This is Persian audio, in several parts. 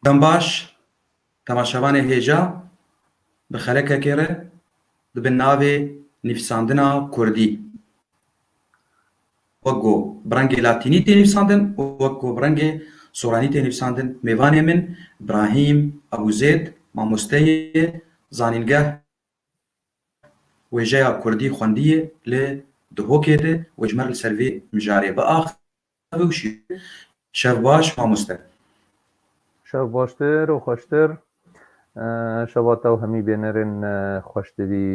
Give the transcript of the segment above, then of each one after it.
دەم باش تەماشەوانê hêja bi xelekekê re dibin navê nivîsandina Kurdî. Wek ku bi rengê latînî tê nivîsandin û wek ku bi rengê soranî tê nivîsandin. Mêvanê min Ibrahîm Ebûzêd mamosteyê zanîngeh wêjeya Kurdî xwendiye lê Duhokê de wê ji me li ser vê mijarê biaxive û şîrê. Şev baş mamoste. شەو باشتر و خۆشتر شەواتە و هەمی بێنەرên خۆشتوی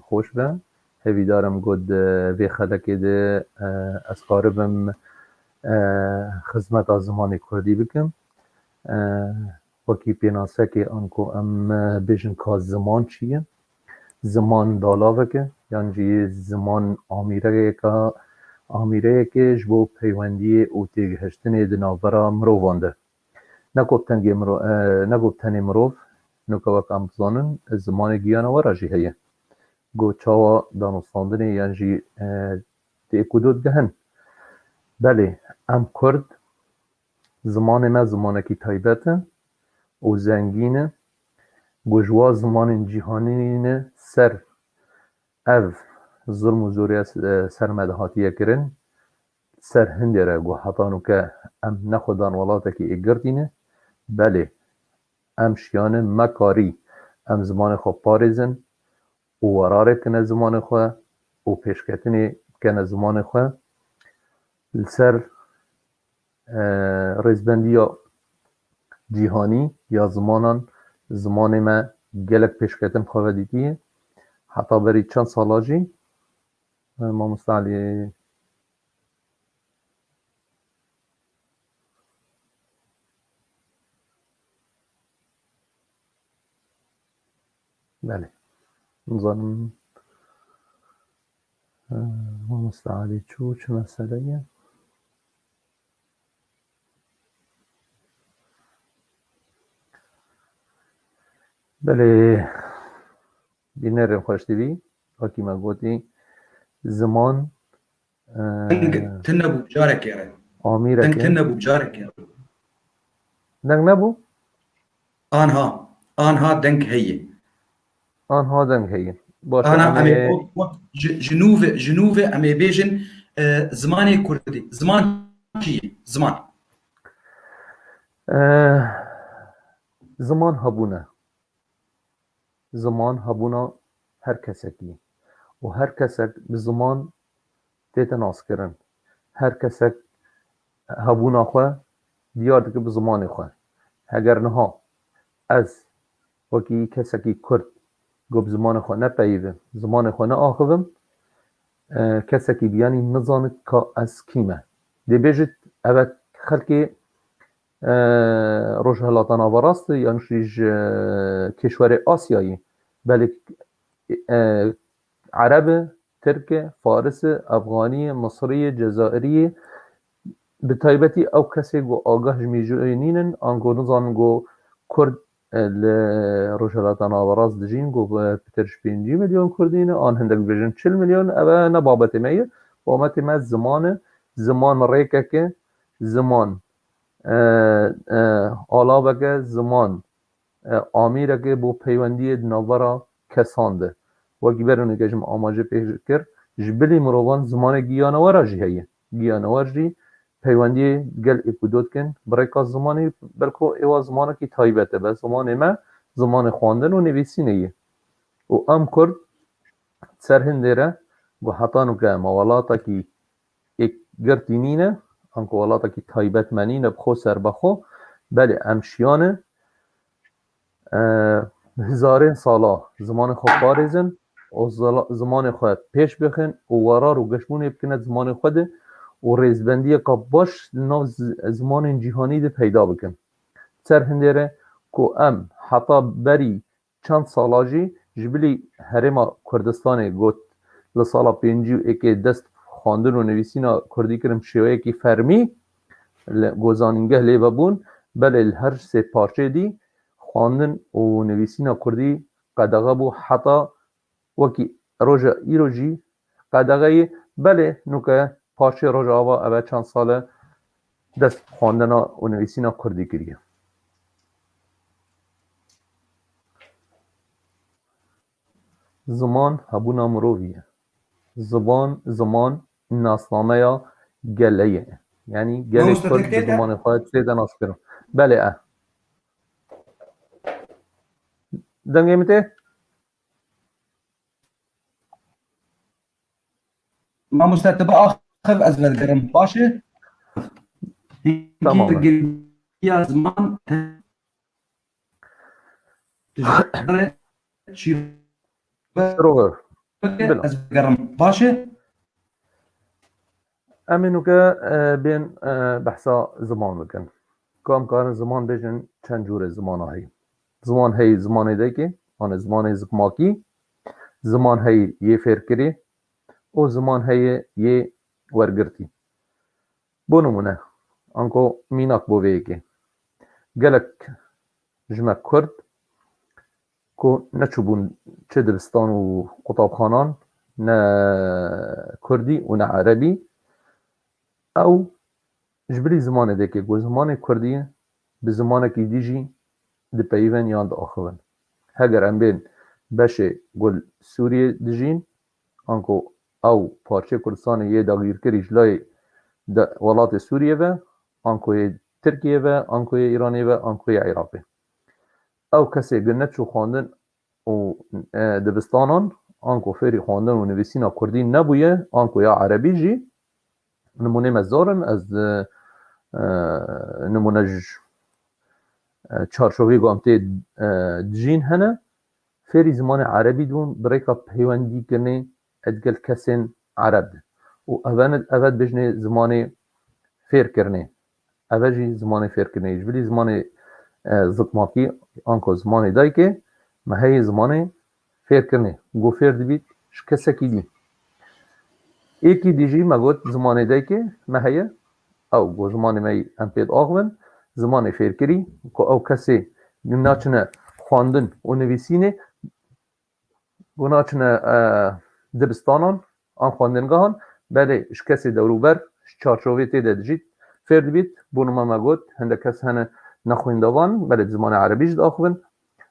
خۆش بن هەویدارم گوت vê xelekê de ez qaribim xizmeta zimanê Kurdî bikim wekî pênasekê an ku em bêjin ka ziman çi ye. Ziman dalavek e yan jî ziman amîreyeke ji bo peywendiyê û têgihiştinê di navbera mirovan de. Nekop tenê mirov nuka wek em bizanin zimanê giyanewera jî heye. Got çawa danûstandinê yan jî tê ku dot dihin. Belê em Kurd zimanê me zimanekî taybet e û zengîn e. Got ji wa zimanên cîhanî ne ser ev zilm û zoriya ser me de hatiye kirin ser hindê re got heta nûke em nexwedan welatekî êgirtîne. Belê em şiyane me karî em zimanê xwe parêzin û werarê bikine zimanê xwe û pêşketinê bikene zimanê xwe li ser rêzbendiya cîhanî ya zimanan zimanê me gelek pêşketin xwe vedîtiye. Heta berî çend sala jî mamoste Elî belê nizanim mamoste Elî çû çi mesele ye. Belê bînerên xweştevî wekî me gotî ziman Tin nebû carekê re. amîreke Tin nebû carekê re. deng nebû Anha deng heye. anha deng heye. Baş Ana em ê em ji nûvê em ê bêjin zimanê Kurdî. Ziman çi ye? Ziman. ziman hebûne. Ziman hebûna her kesekî û her kesek bi ziman tête naskirin. Her kesek hebûna xwe diyar dike bi zimanê xwe. Heger niha ez wekî kesekî Kurd got bi zimanê xwe nepeyivim, zimanê xwe neaxivim, kesekî biyanî nizanit ka ez kî me. Dêbêjit ev xelkê Rojhilata Navarast e yan jî ji kêşwerê Asyayê. Belê Ereb e, Tirk e, Faris e, Efganî ye, Misrî ye, Cezayirî ye. Bi taybetî ew kesê got agah ji mêjûnînin an got nizanin got Kurd li Rojhilata Navarast dijîn got pîter ji 5 milyon Kurdî ne an hindek dibêjin 40 milyon ev ne babetê me ye. Babetê me ziman e. Ziman rêkek e. Ziman alavek e. Ziman amîrek e bo peywendiyê di navbera kesan de. Wekî berûneke jim amaje pê kir ji bilî mirovan zimanê giyanewera jî heye. Giyanewer jî peywendiyê gel ê ku dot kirin bi rêka zimanê belko êwa zimanekî taybet e. Zimanê me zimanê xwandin û nivîsînê ye. û em Kurd ser hindê re got heta nûke me welatekî êgirtî nîne an ku welatekî taybetmenî ne bi xwe serbexwe. Belê em şiyane hizarên sala zimanê xwe parêzin û zimanê xwe pêş bixin û werar û geşbûnê bikine zimanê xwe de û rêzbendiyeka baş li nav zimanên cîhanî de peyda bikin. Ser hindê re ku em heta berî çend sala jî ji bilî Herêma Kurdistanê got li sala pêncî û êkê dest xwandin û nivîsîna Kurdî kirin bi şêweyekî fermî got zanîngeh lê vebûn. Belê li her sê parçeyê dî xwandin û nivîsîna Kurdî qedexe bû heta wekî roja îro jî qedexe ye. Belê nûke parçeyê roja ava ev çend sal e dest xwandina û nivîsîna Kurdî kiriye. زمان هبونا مروفیه. زمان ناسنامه یا گلیه، یعنی گل مامۆستا کرد به تێک تێکە؟ زمان خواهد سیده ناس کرن. بله دنگه میته؟ مامۆستا تبە ئاخر ئەز بەرگەرم باشە؟ تمامه. گرنگیا زمان روغر بله. ئەز بەرگەرم باشە؟ امینو که بین بحثا زمان بکن. کام کارن زمان بیشن چند جور زمان هایی. زمان هایی زمانی ده که آن زمان زکماکی، زمان هایی یه فرکری و زمان هایی یه ورگرتی. بو نمونه انکو میناک بو که گلک جمع کرد که نچوبون چه دبستان و قطاب خانان نه کردی و نه عربی او جبری زمانه ده که گو زمان کردیه به زمانه که دیجی ده پیون یان ده آخوان. هگر ام بین بشه گل سوریه دجین انکو او پارچه کردستان یه داگیر کری جلای ولات سوریه و انکو ترکیه و انکو ایرانی و انکو عراقی. او کسی گنت شو خواندن و دبستانان انکو فری خواندن و نویسینا کردی نبویه انکو یا عربی جی نمونه مزارن از نمونه چارشوی گامته جین هنه فری زمان عربی دون بريكا بهيواندي كرني ادقل كسن عرب و اود بجني زمان فير كرني اوجي زمان فير كرني جبلي زمان زقماكي انكو زمان دايكي ما هي زمان فير كرني گو فير دبيت شكسكي دي ايكي ديجي ما قلت زمان دايكي ما هي او گو زمان ماي امبيد اغون زمان فير كري او كسي ناچنه خواندن و نویسینه گناچنه دبستانان آن خواندنگاهان بله کسی دوروبر چارچوبی تیده دجید فرد بیت بونما مگود هنده کس هنه نخویندوان بله زمان عربیش داخون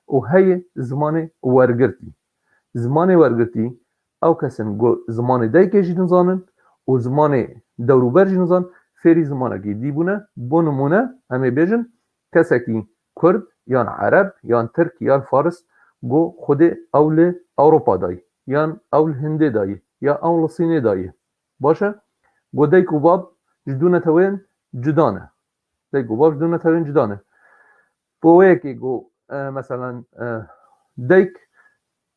و هی زمان ورگرتی او کسن گو زمان دایکه جیدن زانن و زمان دوروبر جیدن زان فری زمانه که دی بونه بونمونه همه بیجن کسی که کرد یان عرب یان ترک یان فارس گو خود اول اروپا دای یان اول هنده دای یا اول صینه دای باشه گو دای کوباب جدونه توین جدانه بوه که گو مثلا دایک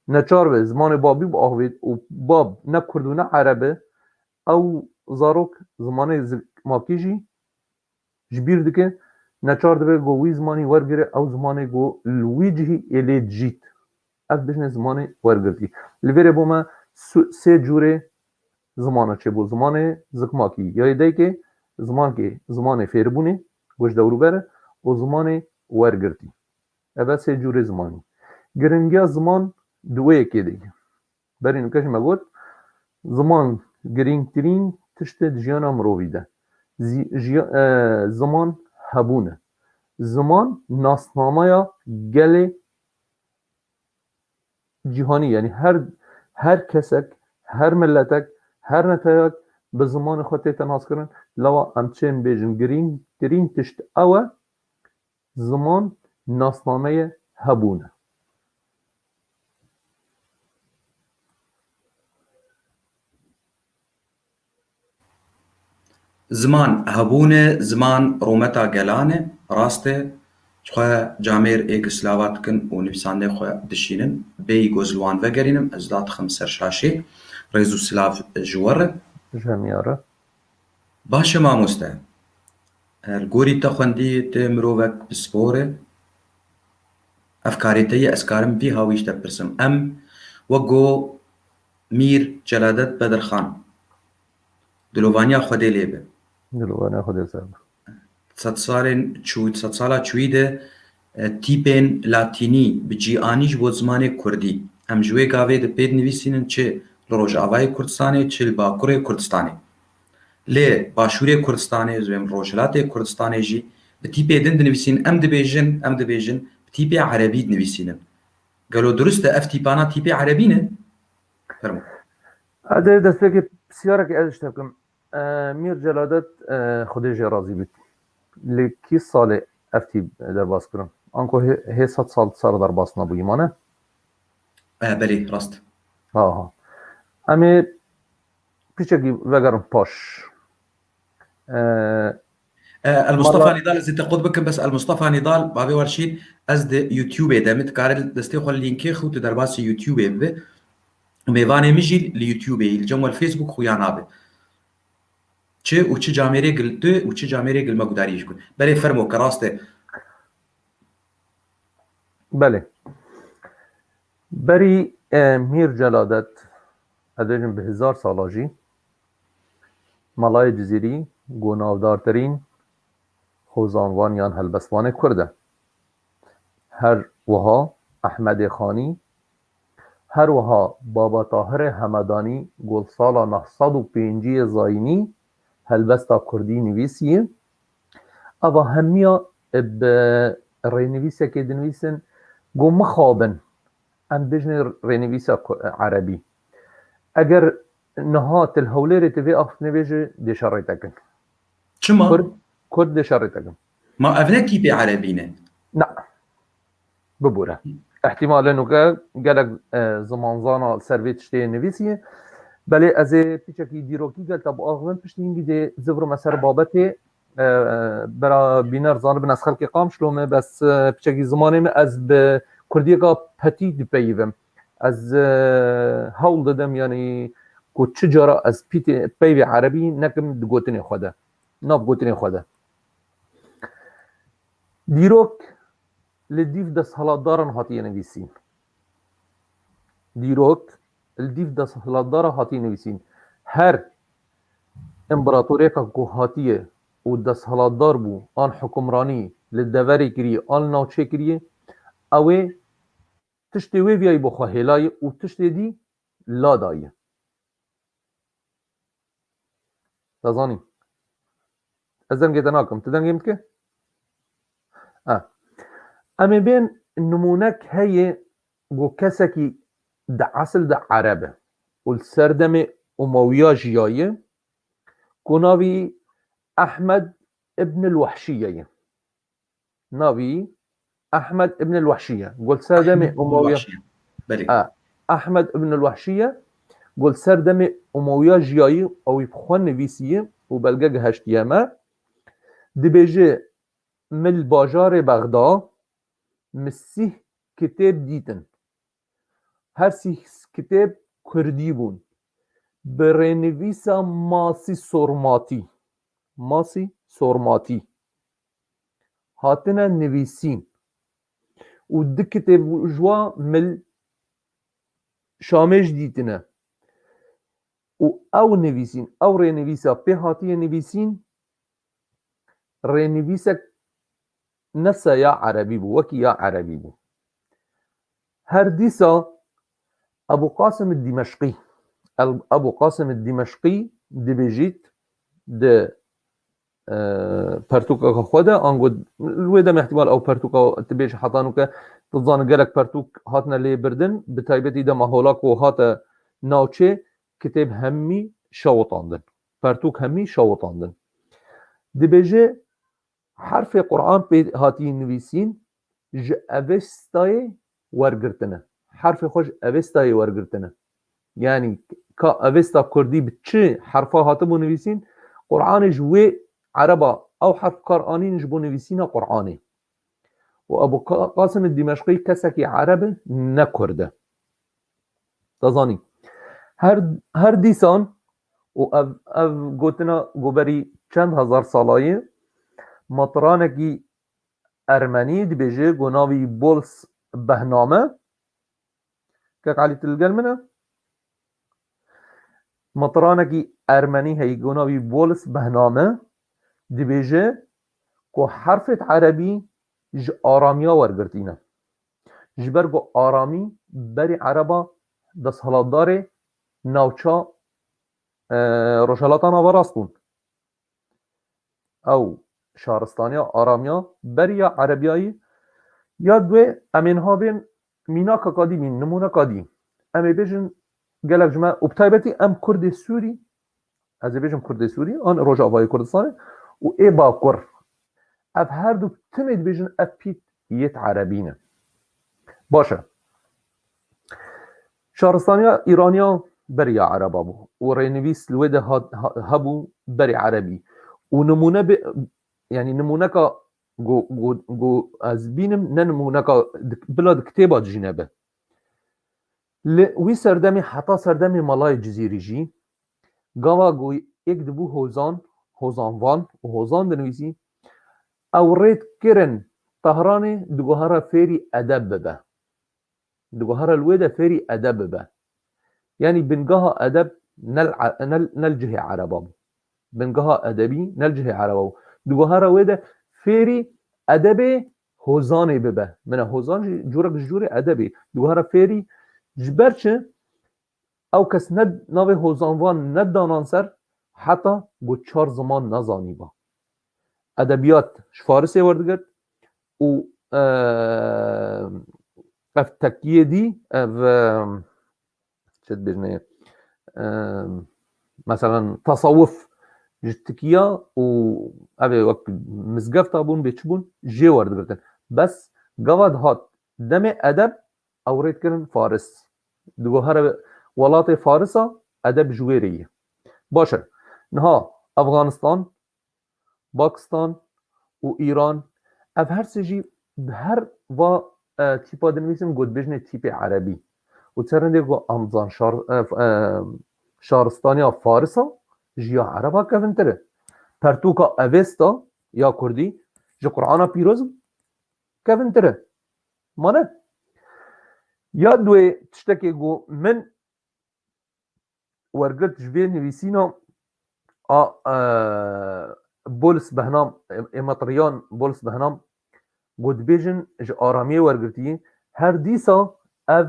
نچار به زمان بابی با آهوید و باب نه کردونه عربه او زاروک زمان ماکیجی جبیر دکه نچار دبه گو وی زمانی ورگره او زمانی گو لویجهی الی جیت اف بشنه زمانی ورگرتی لویره بوما سه جوره زمانه چه بو زمان زکماکی یا ایده که زمان فیربونه گوش دورو بره و زمان ورگرتی اف سه جوره زمانی گرنگی زمان دوه که دیگه برای نکش مگود زمان گرنگترین تشت جیان مرویده زمان هبونه زمان ناسنامه یا گل جهانی یعنی هر کسک هر ملتک هر نتایک به زمان خود تناس کرن لوا امچین بیجن گرین تشت اوه زمان ناسنامه هبونه زمان هبونه زمان رومتا گلانه راسته خواه جامعه ایک سلاوات کن و نفسانده خواه دشینن بی گوزلوان وگرینم از داد خمسر شاشه ریزو سلاف جواره جميعا باشه ماموسته الگوری تا خوندی ته مرووک بسپوره افکاری ته اسکارم بی هاویش تا پرسم وگو میر جلادت بدرخان دلوانیا خوده لیبه دلوانا خود سر صد سالا چویده تیپین لاتینی بجی آنیش بود زمان کردی ام جوه گاوه ده پید نویسینن چه لروج آوای کردستانه چه باکور کردستانه لی باشور کردستانه زویم روجلات کردستانه جی به تیپه دن نویسین ام دبیجن به تیپه عربی نویسینن گلو درسته اف تیپانا تیپه عربی نه فرمو هذا دستك بسيارك ازش تكم مير جلادت خودش راضي بيت لکی سال افتی در باز کرم آنکو هی 100 سال در باز نبودی مانه بله راست ها امی پیچکی وگرم پاش المصطفى نضال از تقود بکن بس المصطفى نضال بابی ورشید از ده یوتیوب ده متکارل دستی خو لینکی خو در باز یوتیوب به میوانه میجی لیوتیوب الجمع الفيسبوك خويا نابه چه و چه جامعه گلته و چه جامعه گل مقداریش کن بله فرمو کراسته بله بری میر جلادت ادوجن به 1000 سالاجی ملای جزیری گوناودارترین خوزانوان یان هلبسوان کرده هر وها احمد خانی هر وها بابا طاهر همدانی گل سالا 905 زاینی هلبستا کردی نویسیه اوا همیا به رینویسه که دنویسن گو مخابن ام بجن رینویسه عربی اگر نهات الهولير تبي اخت نبيجي دي شريتك چما كرد دي شريتك ما افنكي بي عربينه لا ببوره احتمال انه قالك زمان زانا سرويت شتي نویسیه بله از پیچکی دیروکی گل تب آغمن پشتینگی ده زفر مسر بابته برا بینر زانه بن از خلق قام شلومه بس پیچکی زمانه از به کردیگا پتی دی پیوم از هول دادم یعنی کو چجارا از پیوی عربی نکم دگوتنی خوده ناب گوتنی خوده دیروک لدیف دست حالات دارن هاتی نویسین دیروک الدیف دست حالات دارن هاتی نویسین هر امپراتوری که هاتیه و دست حالات دار بو آن حکمرانی لدوری کریه آن ناوچه کریه اوه تشتی وی بیایی بخواه هلای و تشتی دی لا دایه تزانی از دنگه تناکم تدنگیم که اما بین نمونک هی گو کسکی دا اصل دا عربه و السردم امویا جیایه گناوی احمد ابن الوحشیه ناوی احمد ابن الوحشيه قلت سردم امويه احمد ابن الوحشيه قلت سردم امويه جياي او يبخون نويسيه وبلغه هشتيما دبيجي من باجار بغداد مسيح كتاب ديتن هر سي كتاب كردي بون برنويسا ماسي سورماتي هاتنا نويسين و دو کتاب جوا مل شامش دیتنه و او نویسین او رنویسا پی هاتی نویسین رنویسا نسا یا عربی بو وکی یا عربی بو هر دیسا ابو قاسم الدمشقی دبیجیت ده پرتوک خوده آنگو الویدم احتمال او پرتوک تبیش حطانو که تظن قالك پرتوک هاتنا لی بردن بتایبتی ده مهولاک و هات ناوچه کتاب همی شوطاندن پرتوک همی شوطاندن دبیجه حرف قرآن پی هاتی نویسین ج اوستای ورگرتنه حرف خوش اوستای ورگرتنه یعنی که اوستا کردی بچه حرفا هاتبو نویسین قرآن جوه عربا او حرف قرآنی نجبو نویسین قرآنی و ابو قاسم الدمشقی کسکی عرب نکرده تزانی هر دیسان و او گوتنا گوبری چند هزار سالایی مطرانکی ارمنی دبیجه گناوی بولس بهنامه که علی تلگل منه مطرانکی ارمنی هی گناوی بولس بهنامه دبیجه که حرفت عربی ج آرامیا ورگرتینه جبرگو آرامی بری عربا دست حالات داره ناوچا روشالاتان آوراستون او شهرستانیا آرامیا بری یا عربیایی یا دوی امین ها بین مینا که قدیمین نمونه قدیم امی بیشن gelek ji me û bi taybetî em Kurdê Sûrî ez ê bêjim Kurdê Sûrî an Rojavayê Kurdistanê û ê Bakur ev her du timê dibêjin ev pît yêt Erebî ne. Baş e. Şaristaniya Îraniya beriya Ereba bû û rênivîs li wê de hebû berê Erebî û nimûne yani nimûneka got ez bînim ne nimûneka bila di kitêba jî nebe. Li wî serdemê heta serdemê Malayê Cizîrî jî gava goî êk dibû hozanvan û hozan dinivîsî ew rêt kirin Tehranê diguhere fêrî edeb bibe. Diguhere li wê de fêrî edeb bibe. Yani bingeha edeb nel cihê Ereba bû. Bingeha edebî nel cihê Ereba bû. Diguhere wê de fêrî edebê hozanê bibe. Mine hozan jî curek ji curê edebê. Diguhere fêrî ji ber çi ew kes navê hozanvan nedanan ser heta got çar ziman nezanîba. Edebiyat ji Farisê werdigirt û ev tekiyê dî ev çi dibêjne mesela tasawuf ji tikiya û ev ê wek mizgefta bûn bê çi bûn jê werdigirtin. Bes gava dihat demê edeb ew rêt kirin Faris. Diguhere welatê Farisa edeb ji wê re ye. Baş e. Niha Efganistan, Pakistan û Îran ev her sê jî bi her va tîpa dinivîsin gotbêjinê tîpê Erebî û çerendê ku amzan Şaristaniya Farisa ji ya Ereba kevintir e. Pertûka Avesta ya Kurdî ji Qur'ana pîroz kevintir e. Mane ya duê tiştekê ku min wergirt ji vê nivîsîna a Bolis Behnam Êmetriyan Bolis Behnam gotbêjin ji aramiyê wergirtiyê her dîsa ev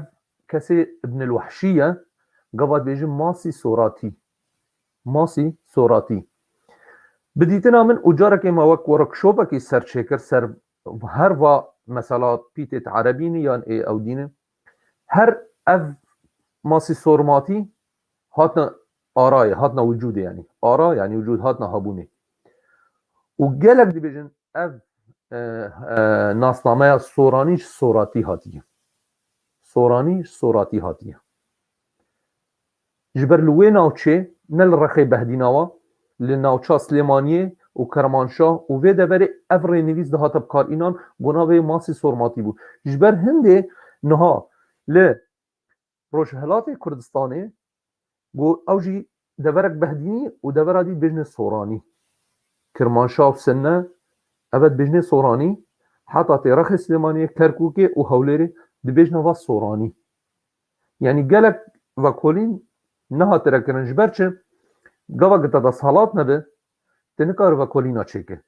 kesê Ibn el-Wehşî ye gava dibêjin Masî Soratî. Masî Soratî. Bi dîtina min û carekê me wek workshopekê serçêkir ser her va mesela pîtê Erebî ne yan ê Ewdî ne her ev Masî Sormatî hatine arayê hatine wicûdê yani. Ara yani wicûd hatine hebûnê. û gelek dibêjin ev nasnameya Soranî ji Soratî hatiye. Soranî ji Soratî hatiye. Ji ber li wê navçê ne li Rexê Behdînawa li navça Slêmaniyê û Kermanşah û vê deverê ev rênivîs dihate bikarînan ku navê Masî Sormatî bû. Ji ber hindê niha li Rojhilatê Kurdistanê ku ew jî deverek Behdînî û devera dî dibêjine Soranî. Kermanşah û Sinne ev dibêjine Soranî heta tê Rexê Slêmaniyê, Kerkûkê û Hewlêrê dibêjine va Soranî. Yani gelek vekolîn nehatire kirin ji ber çi gava te desalat nebe te nikare vekolîna çêke.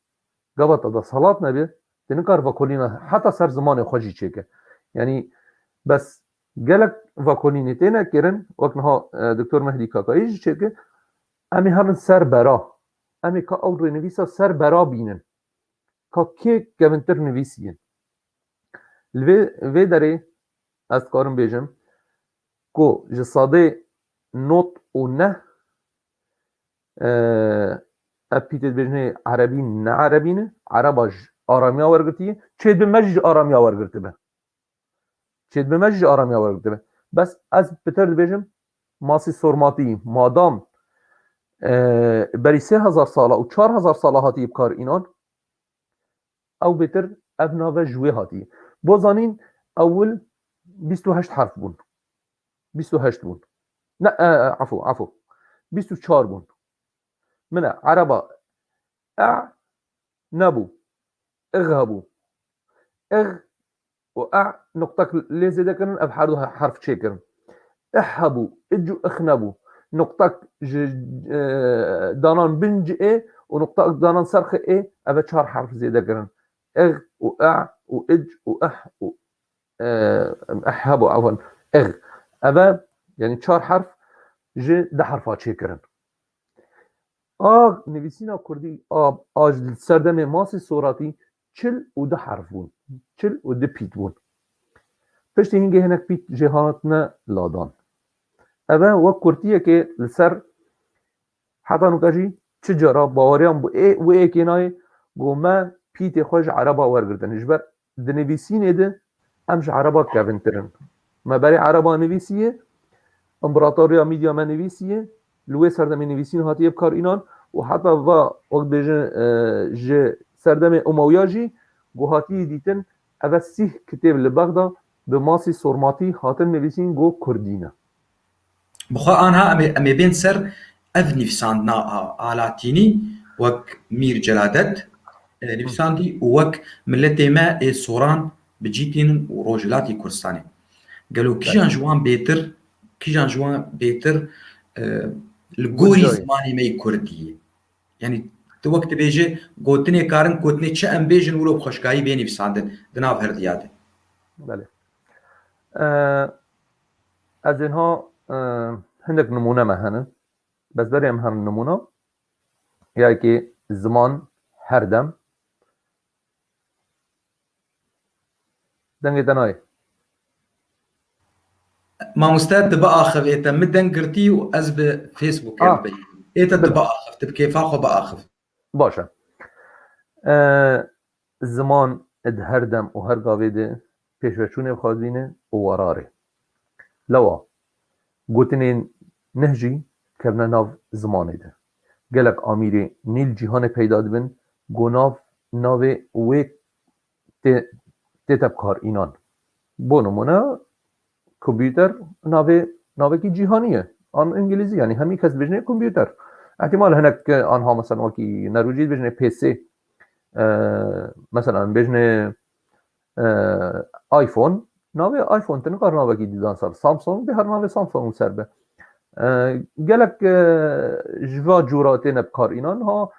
Gava te desalat nebe te nikare vekolîna heta ser zimanê xwe jî çêke. Yani bes gelek vekolînê têne kirin wek niha Dr. Mehdî Kakayî jî çêke em ê herin ser bera. Em ê ka ew rênivîsa ser bera bînin. Ka kê kevintir nivîsiye. Li vê derê ez dikarim bêjim ku ji sadê not û neh ev pîtê dibêjinê Erebî ne Erebî ne Ereba ji aramiya wergirtiye çêdibime jî ji aramiya wergirtibe. Çêdibime jî ji aramiya wergirtibe. Bes ez piter dibêjim Masî Sormatî madam berî 3000 sala û 4000 sala hatiye bikarînan ew bêtir ev nave ji wê hatiye. Bo zanîn ewil 28 harf bûn. 28 bûn. Ne afû 24 bûn. Mine Ereba nebû. Ig hebû. Ig û noktek lê zêde kirin ev her du harf çêkirin. Hebû. İc û ix nebû. Noktek ji danan bin ji ê û noktek danan serxê ê ev 4 harf zêde kirin. Ig û û ic û û hebû afwan ig. Ev yani 4 harf ji 10 harfa çêkirin. A nivîsîna Kurdî a ji serdemê Masî Soratî 40 û 10 harf bûn. 40 û 10 pît bûn. Piştî hingê hinek pît jê hatine ladan. اوه وک کورتیه که لسر حتی نکجی چه جرا باوریان و ایکی نای گو ما پیت خوش عربا ورگردن جبر دنویسینه ده امش عربا کونترن ما برای عربا نویسیه امپراتوریا میدیا من نویسیه لوی سردم نویسین هاتیه بکار اینان و حتی وقت بیجن سردم امویاجی گو هاتیه دیتن اوه 30 کتاب لبغدا به ماسی سورماتی هاتن نویسین گو کردینه بخوا آنها امی بین سر اف نفساندنا آلاتینی وک میر جلادت نفساندی وک ملت ما ای سوران بجیتین و روجلاتی کردستانی قالوا كيجان جوان بيتر الجوري گوجای زماني مي كردية يعني تو وقت بيجي قوتني كارن قوتني چه ام بيجن ولو بخشكاي بيني بساندن دناف هردياده بله از اینها هندک نمونه مهنن بس بریم هر نمونه یا که زمان هر دم دنگی تنای ما مستعد تبقى اخف ايتا مدن قرتي واز بفيسبوك آه ايتا بله تبقى اخف تبكي فاخو بقى اخف باشه زمان اد هر دم و هر گاوه ده پیشوچونه بخوازینه و وراره لوا گوتنین نهجی کبنه ناو زمانه ده گلک آمیری نیل جیهان پیدا دبن گو ناو وی تیتب کار اینان بو نمونه کمپیوتر ناوه کی جیهانیه آن انگلیزی یعنی همی کس بجنه کمپیوتر احتمال هنک آنها مثلا وکی نروجی بجنه پیسی مثلا بجنه آیفون ناوه آیفون تنکار ناوه کی دیدان سر سامسونگ به هر ناوه سامسونگ سر به گلک جوا جوراتین بکار اینان ها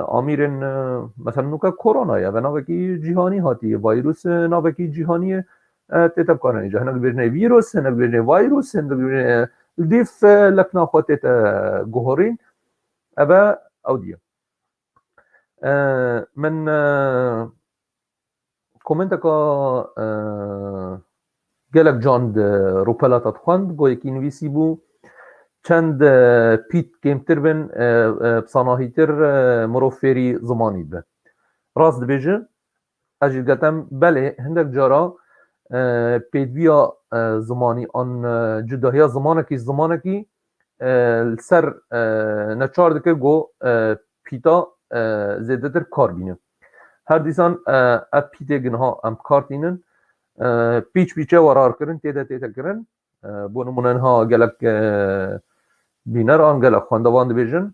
آمیرن مثلا نوکا کرونا یا و ناوه کی جیهانی هاتی ویروس ناوه کی جیهانیه تیتب کارن اینجا هنگ بجنه ویروس هنگ بجنه ویروس هنگ بجنه دیف لکنا خود تیتا گوهرین اوه او دیه من کومنت که گلک جاند روپلاتات خواند گو یکی نویسی بو چند پیت کمتر بن بصناهیتر مروفری زمانی به راست بیجه اجید گتم بله هندک جارا پیدویا زمانی آن جداهی زمانه کی سر نچار دکه گو پیتا زیده تر کار بینه هر دیسان اپ پیته گنها ام کار دینن پیچه ورار کرن تیتا کرن بو نمونه ها گلک بینر آن گلک خواندوان بیجن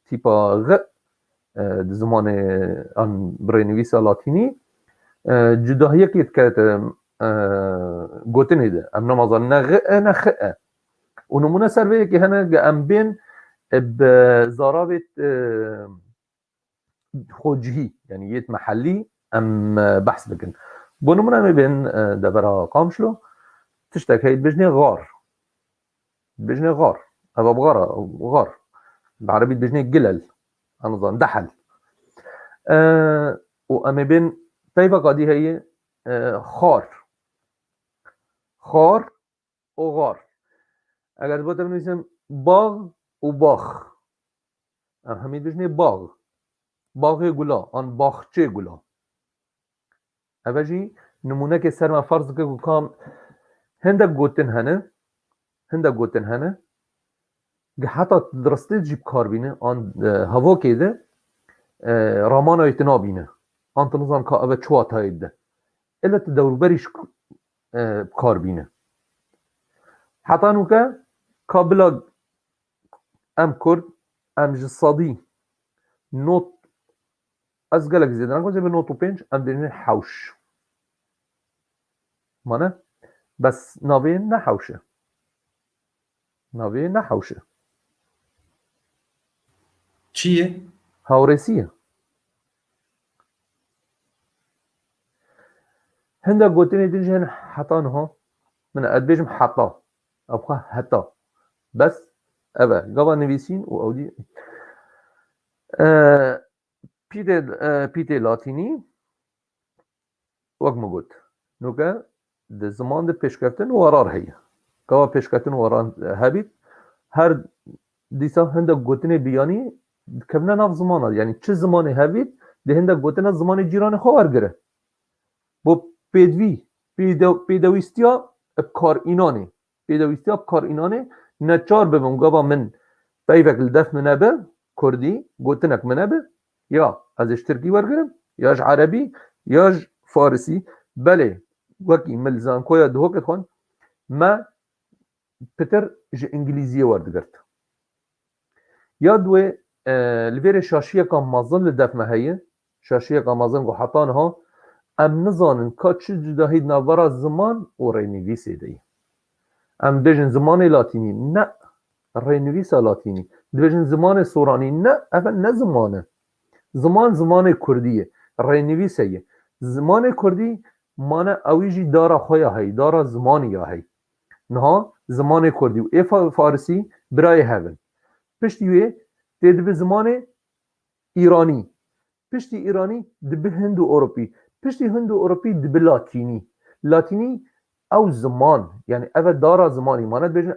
تیپا غ زمان آن برینویس لاتینی جداهیه که کت گوتنی ده ام نمازان نخه و نمونه سرویه که هنه ام بین بزارابت خوجهی یعنی یه محلی ام بحث بکن بو نمونه می بین دبرا قامشلو تشتك هيد بجني غار هذا غار بالعربي بجني قلل انا ظن دحل واما بين طيبه قادي هي خار وغار اگر بودم نویسم باغ و باخ همین بجني باغ گلا آن باغچه گلا اوجی نمونه که سر ما فرض که کام هندک گوتن هنه حتی درسته جیب کار بینه آن هوا که ده رامان ایتنا بینه آن تنظام که اوه چوات هاید ده الا تدوربریش کار بینه حتی نوکه کابلا ام کرد ام جسادی نوت از گلک زیده نکنه به نوت و پنج ام دینه حوش مانه بس ناوی نحوشه چیه؟ هاورسیه هنده گوتنی دنجهن حتا نها من ادبیجم حتا ابخوا حتا بس اوه گوا نویسین و اودی پیت لاتینی وقت مگود نوکه ده زمان ده پیشکفتن ورار هیه کوا پیشکتن وران هبید هر دیسا هندک گوتنه بیانی کمنا ناف زمانه یعنی چه زمانی هبید ده هندک گوتنه زمان جیران خوار گره بو پیدوی پیدویستیا بکار اینانه پیدویستیا بکار اینانه نچار ببم گابا من پیوک لدف منبه کردی گوتنک منبه یا ازش ترکی ورگرم یاش عربی یاش فارسی بله وکی ملزان کویا دهوکت خون ما پتر جه انگلیزیه وردگرد یا دوی لبیر شاشیه که مازن لدف مهیه شاشیه که مازن گو حطان ها ام نزانن که چه جداهی نوارا زمان و رینویسی دی ام بیجن زمان لاتینی نه رینویس لاتینی بیجن زمان سورانی نه اول نه زمانه زمان کردیه رینویسیه زمان کردی مانه اویجی دارا خویا هی دارا زمانی یا هی نه زمان کردی و ای فارسی برای هفن پشتی وی دید به زمان ایرانی پشتی ایرانی دبه هند و اروپی پشتی هند و اروپی دبه لاتینی او زمان يعني أبا دارا زماني معنات بيجن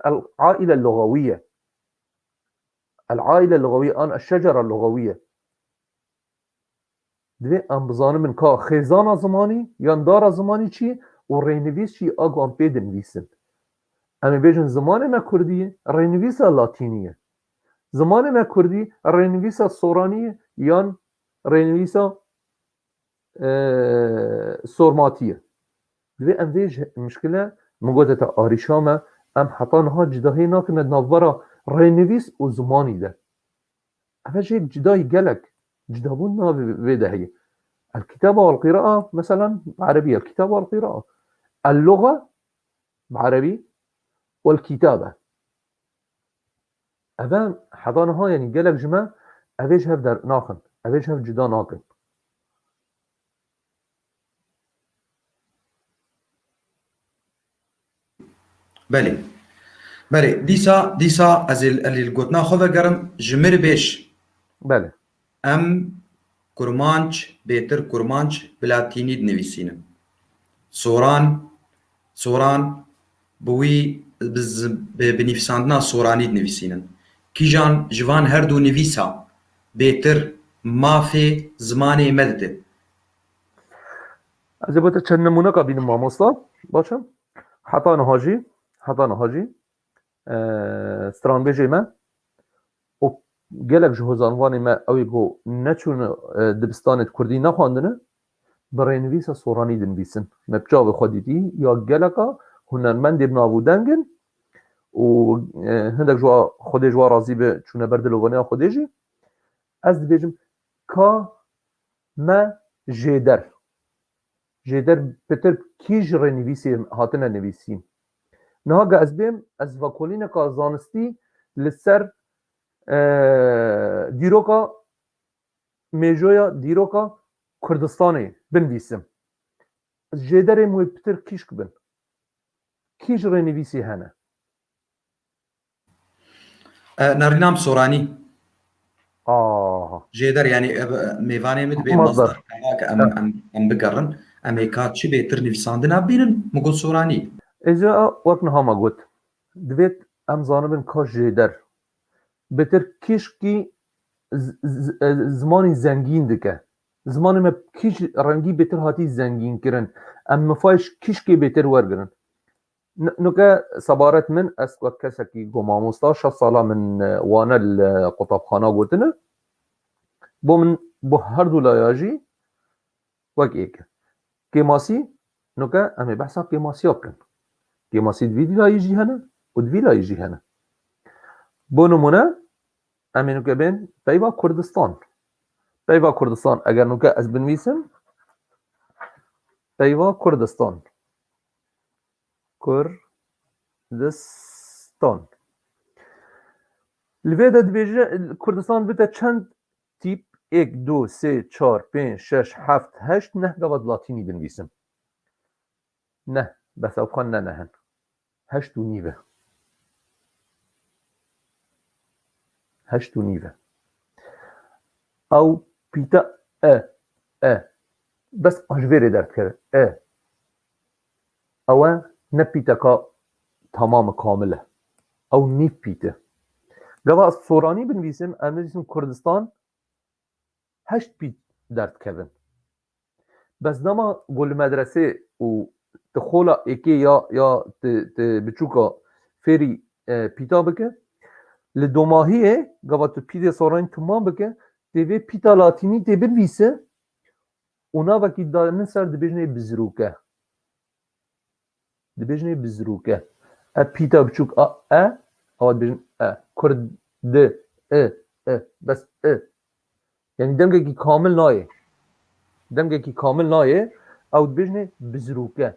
العائلة اللغوية أن الشجرة اللغوية دوی ام بزانم من که خیزان زمانی یا دارا زمانی چی و رینویس چی آگو ام پیدن ویسن اما بیجن زمان ما کردی رینویس لاتینیه زمان ما کردی رینویس سورانیه یا رینویس سورماتیه دوی ام ویج مشکله مگوده تا آریشامه ام حتی نها جداهی ناکنه نوارا رینویس و زمانی ده اوش یک جداهی گلک جدابون ما بدهي الكتابة والقراءة مثلا عربية الكتابة والقراءة اللغة عربي والكتابة أبا حضانها يعني قالك جماعة أبيش هف در ناخن أبيش هف جدا ناقن بله دیسا از الگوتنا خواه گرم جمر بیش بله ام کرمانچ بهتر کرمانچ بلاتینی نویسینن سوران بوی بنویساندنا سورانی نویسینن کیجان جوان هر دو نویسا بهتر مافی زمانی مدده از بوده چند نمونه که بینم ماموستا باشم حتان هاجی سترانبیجی من gelek ji hozanvanê me ew ê got neçûne dibistanê Kurdî nexwandine bi rênivîsa soranî dinivîsin me bi çavê xwe dîtî ya geleka hunermendê navûdengin û hindek ji xwedê ji wan razî be çûne ber dilovaneya xwedê jî ez dibêjim ka me jêder pitir kî ji rênivîsê hatine nivîsîn niha ge ez bêm ez vekolîneka zanistî li ser دیروکا میجویا دیروکا کردستانی بنویسم جدر موی پتر کیش کبن کیش رنویسی هنه نرینام سورانی جدر یعنی میوانه مد به مصدر ام بگرن امریکا چی بهتر نویساندن بینن مگو سورانی اجا وقت نها ما گوت دویت ام زانبن که جدر بهتر کشکی زمانی زنگین دکه زمانی ما کش رنگی بهتر هاتی زنگین کرن اما فایش کشکی بهتر ورگرن نوکه سبارت من اسکوت کسکی گماموستا 6 سالا من وانه القطابخانه گوتنه بو هر دو لایاجی وک ایک کماسی نوکه اما بحثا کماسی بکن کماسی دوی لایجی هنه و دوی لایجی هنه بو نمونه امینو که بین پیوا کردستان اگر نوکه از بنویسم پیوا کردستان لویده دبیجه کردستان بیده چند تیپ 1 2 3 4 5 6 7 8 نه گواد لاتینی بنویسم نه بس اوخان نه نهن 8 و نیوه 8 و نیوه او پیتا بس اجوری درد کرد او نه پیتا که tamam kamile او نیف پیته گوه سورانی بنویسم امریسم کردستان 8 پیت درد کبن بس نما گل مدرسه و تخولا اکی یا بچوکا فری پیتا بکه لدو ماهیه گوه تو پیت سورانی تمام بکه دیوی پیتا لاتینی دی بنویسه اونا وکی دارن سر دبیجنه بزروکه دبیجنه بزروکه پیتا بچوک اواد بيجن كرد بس يعني دمجة كامل نايه دمجة كامل نايه او بيجن بزروكه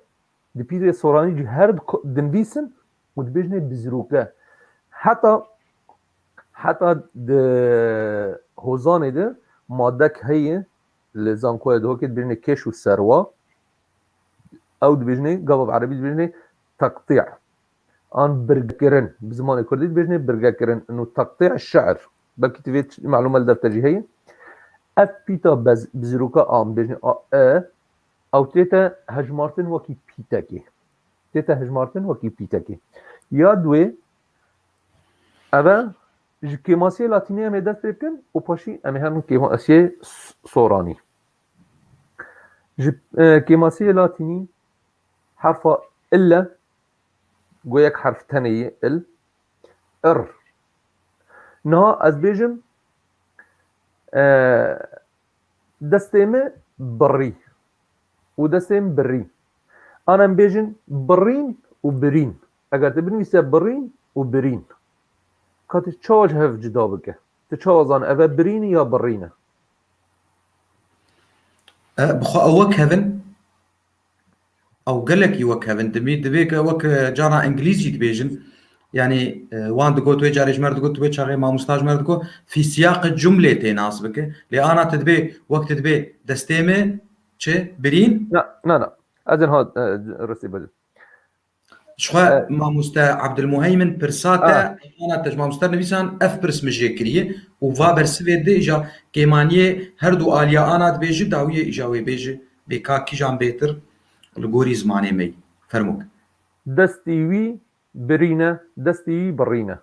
دي بيدر سوراني جي هرب دنبيسن ودبيجن بزروكه حتى د هوزانه ده مادك هي لزانكوه ده كده بيجن كيش والسروا او دبيجن قبب عربي دبيجن تقطيع آن برگرن بزمان کردی بجنه برگرن انه تقطيع الشعر بلكي تفيت معلومه الدفترجي هي اف بيتا بزروكا ام بجنه او تيتا هجمارتن وكي بيتاكي تيتا هجمارتن وكي بيتاكي يا دوي اما كيماسيه لاتينيه مدت بكن وباشي ام هم كيماسيه سوراني كيماسيه لاتيني حرف الا گویک حرف تنیه نه از بیجم دستیم بری و دستیم بری آنم بیجن برین و برین اگر تبنویسه برین و برین کاتش چاوش هف جدا بکه تچاوزان اوه برین یا برینه بخو اوك هذن او قالك يوك هذن دبيك وك جارا انجليزي دبيجن يعني وان دقو توي جاري مرد دقو توي شاغي ما مستاج مرد دقو في سياق الجمله تناسبك لانا تدبي وقت تدبي دستيمه تشي برين لا اذن هاد رسي بدل شو ما مستا عبد المهيمن برساتا انا تجمع مستا نبيسان اف برس مجيكريه وفابر سويد اجا كيمانيه هردو اليا انا دبيجي داويه اجاوي بيجي بكاكي جان بيتر لغوري زماني مي فرموك دستيوي برينا دستيوي برينا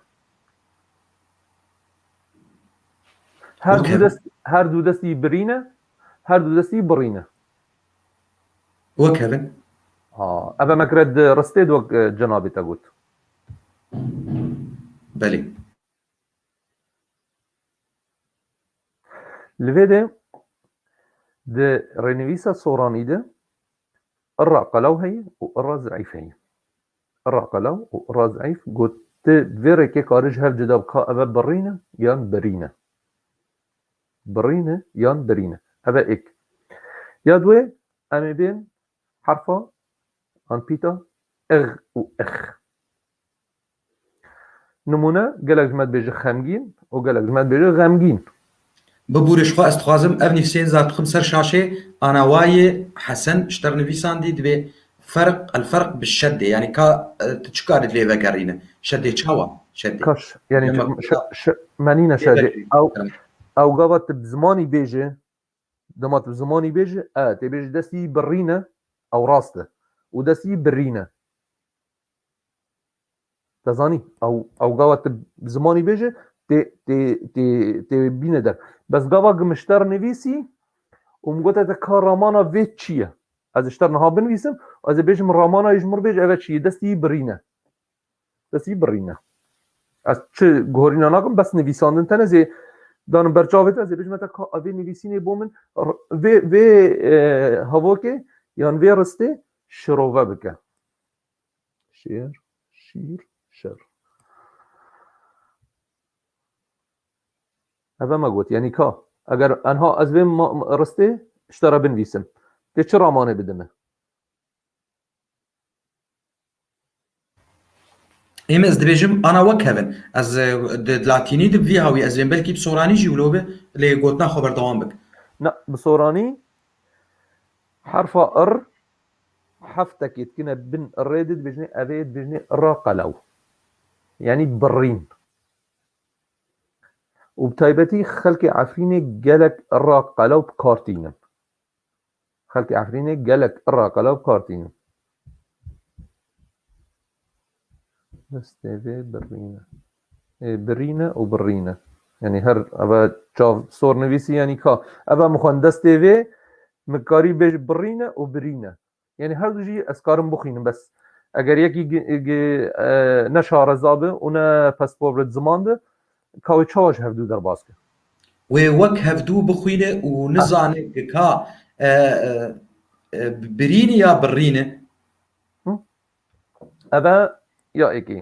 هر دو دستي برينا هر دو دستي برينا وكيفن ابا مكرد رستيد وك جنابي تقول بلي لفيدي د رينيفيسا سوراني ده الرقلو هي والرا زعيف هي الرقلو والرا زعيف قلت فيري كي خارج هل جداب كا ابا برينا يان برينا برينا يان برينا ابا اك يا دوي امي بين حرفه ان بيتا و اخ نمونه قالك جماد بيجي خمجين وقالك جماد بيجي غمجين ببورش خو استخوازم ابني سين ذات خمسر شاشه انا واي حسن اشتر نفيسان دي دبي الفرق بالشده يعني كا تشكار لي فكرينا شده تشوا شده كاش يعني مانينا شده او قابت بزماني بيجي دمات بزماني بيجي تبيجي دستي برينا او راسته ودستي برينا تزاني او قابت بزماني بيجي تي بینه در بس گاوا گمشتر نویسی و مگوته تا که رامانا وید چیه از اشتر نها بنویسم از بیجم رامانا یجمر بیج اوه چیه دستی برینه از چه گوهرینا ناکم بس نویساندن تنه زی دانم برچاویت از بیجم تا که اوه نویسینه بومن وی هوا که یان وی رسته شروعه بکه شیر هذا ما قلت يعني كا اگر انها از وين رسته اشترى بنويسم دي چه رامانه بدمه ايم از دبيجم انا وكهفن از لاتيني دب في هاوي از وين بلكي بسوراني جولوبه لي قلتنا خبر دوام بك لا بسوراني حرف ار حفتك يتكنا بن الريدد بجني ابيد بجني راقلو يعني برين وبتايبتي خلق عفريني قالك الراقلو بكارتين خلق عفريني قالك الراقلو بكارتين دستێوێ بڕینە برینە و بڕینە یعنی هەر ئەوە چاو سۆرنویسی ینی کا ئەوە مخۆن دەستێوێ مکاری بێژ بڕینە و برینە یعنی هەردووژی ئەسکارم بخینم بەس ئەگەر یەکی نە شارەزابە و نە پەسپۆرت زمانە کاوی چاوەش هەردوو دەرباسکە وێ وەک هەفتوو بخوینێ و نزانێت کا برینە یا بڕینە ئەوە یا ئێکی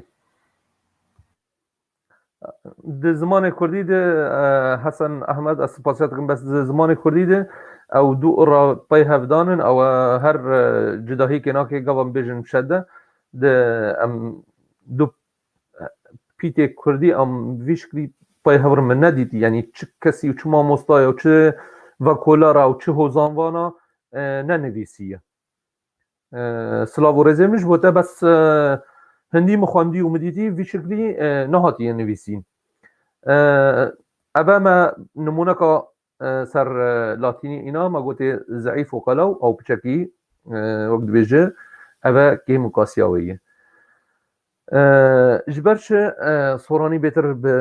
di zimanê Kurdî de Hesan Ehmed ez spasiya dikim bes di zimanê Kurdî de ew du ira pey hevdanin ew her cudahîkê nake gavan bêjin şede de em du pîtê Kurdî em vî şiklî pey hevrin min nedîtî yanî çi kesî çi mamostaya û çi vekolara û çi hozanvana nenivîsiye Silav û rêzê min ji bo te bes hindî min xwendî û min dîtî vî şiklî nehatiye nivîsîn ev me nimuneka ser latînî îna me gotê zeîf û qelew ew piçekî wek dibêje ev e kêm û kasiyawê ye ji ber çi soranî bêtir bi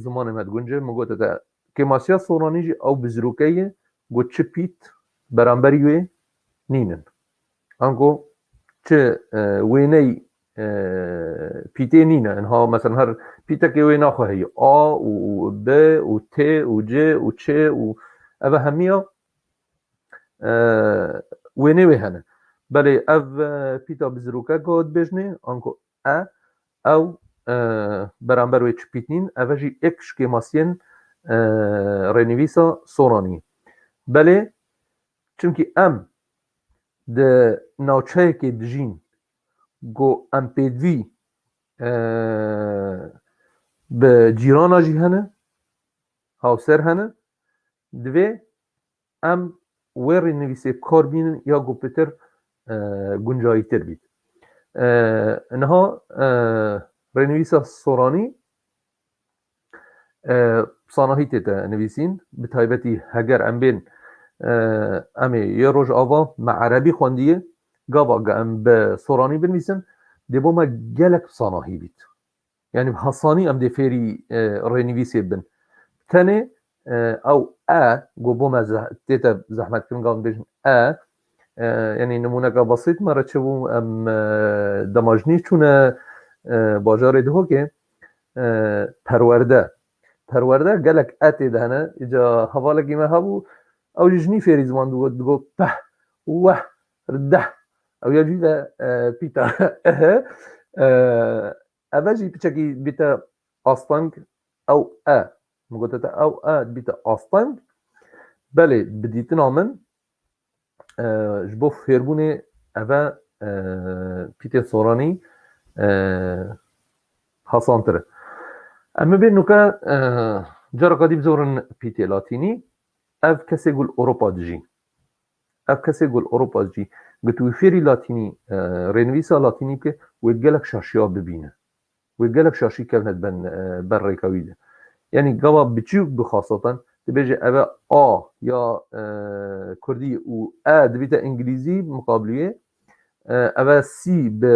zimanê me digunce min gote te kêmasiya soranî jî ew bi zirûkê ye got çi pît beramberî wê nînin ango çi wêney pîtê nîne inha mesela her pîtekê wê naxwe heye a û b û t û c û ç û ev hemiya wênê wê hene belê ev pîta bi zirûkek dibêjne ango ew beramber wê çi pît nîn ev jî ek ji kêmasiyên rênivîsa soranî belê çimkî em di navçeyekê dijîn got em pêdivî bi cîrana jî hene hawser hene divê em wê rênivîsê kar bînin ya got pêtir guncayîtir bît niha rênivîsa soranî sanahî tê te nivîsîn bi taybetî heger em bên em ê yê roj ava me erebî xwendiye gava em bi soranî binivîsin dê bo me gelek sanahî bît yani hesanî em dê fêrî rênivîsê bin tenê ew got bo me tê te zehmetkirin gavin bêjin yani nimuneka besît me re çibû em demajnî çûne bajarê Duhokê perwerde gelek tê de hene îca hevalekî me hebû ew jî jinî fêrî ziman digot peh weh deh ew ya jî ve pîta ev jî piçekî bîte asteng ew min gote te ew bîte asteng belê bi dîtina min ji bo fêrbûnê ev pîtê soranî hesantir e em ê bên nûke careka dî bizorin pîtê latînî ev kesê gul Ewropa dijî ev kesê gul Ewropa dijî got wî fêrî latînî rênivîsa latînî bike wê gelek şaşiya bibîne wê gelek şaşî kevne ber rêka wî de yanî gava biçûk bi xasatan dibêje ev a ya Kurdî û dibîte îngilîzî muqabiliyê ev C bi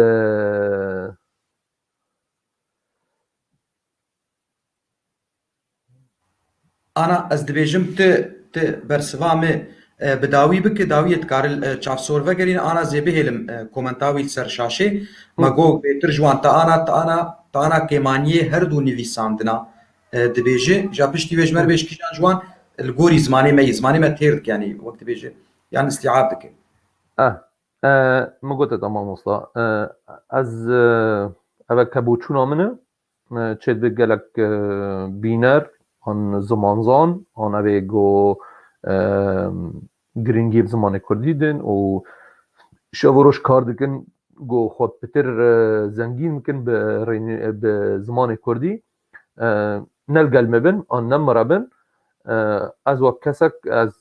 ana ez dibêjim tu bersiva me bi dawî bike dawiyê dikare çavsor vegerîne ana zê bihêlim komenta wî ser şaşê me got bêtir ji wan te ana kêmaniyê her du nivîsandina dibêje ja piştî wê ji me re bêj kîjan ji wan li gorî zimanê me yê zimanê me têr dik yanî wek dibêje yan istîab dike min gote te mamosta ez ev kebûçûna min e çê dibe gelek bîner an zimanzan an ev ê got giringî bi zimanê Kurdî din û şev kar dikin got xwe pitir zengîn bikin bi zimanê Kurdî nelgel me bin an ne me re bin ez wek kesek ez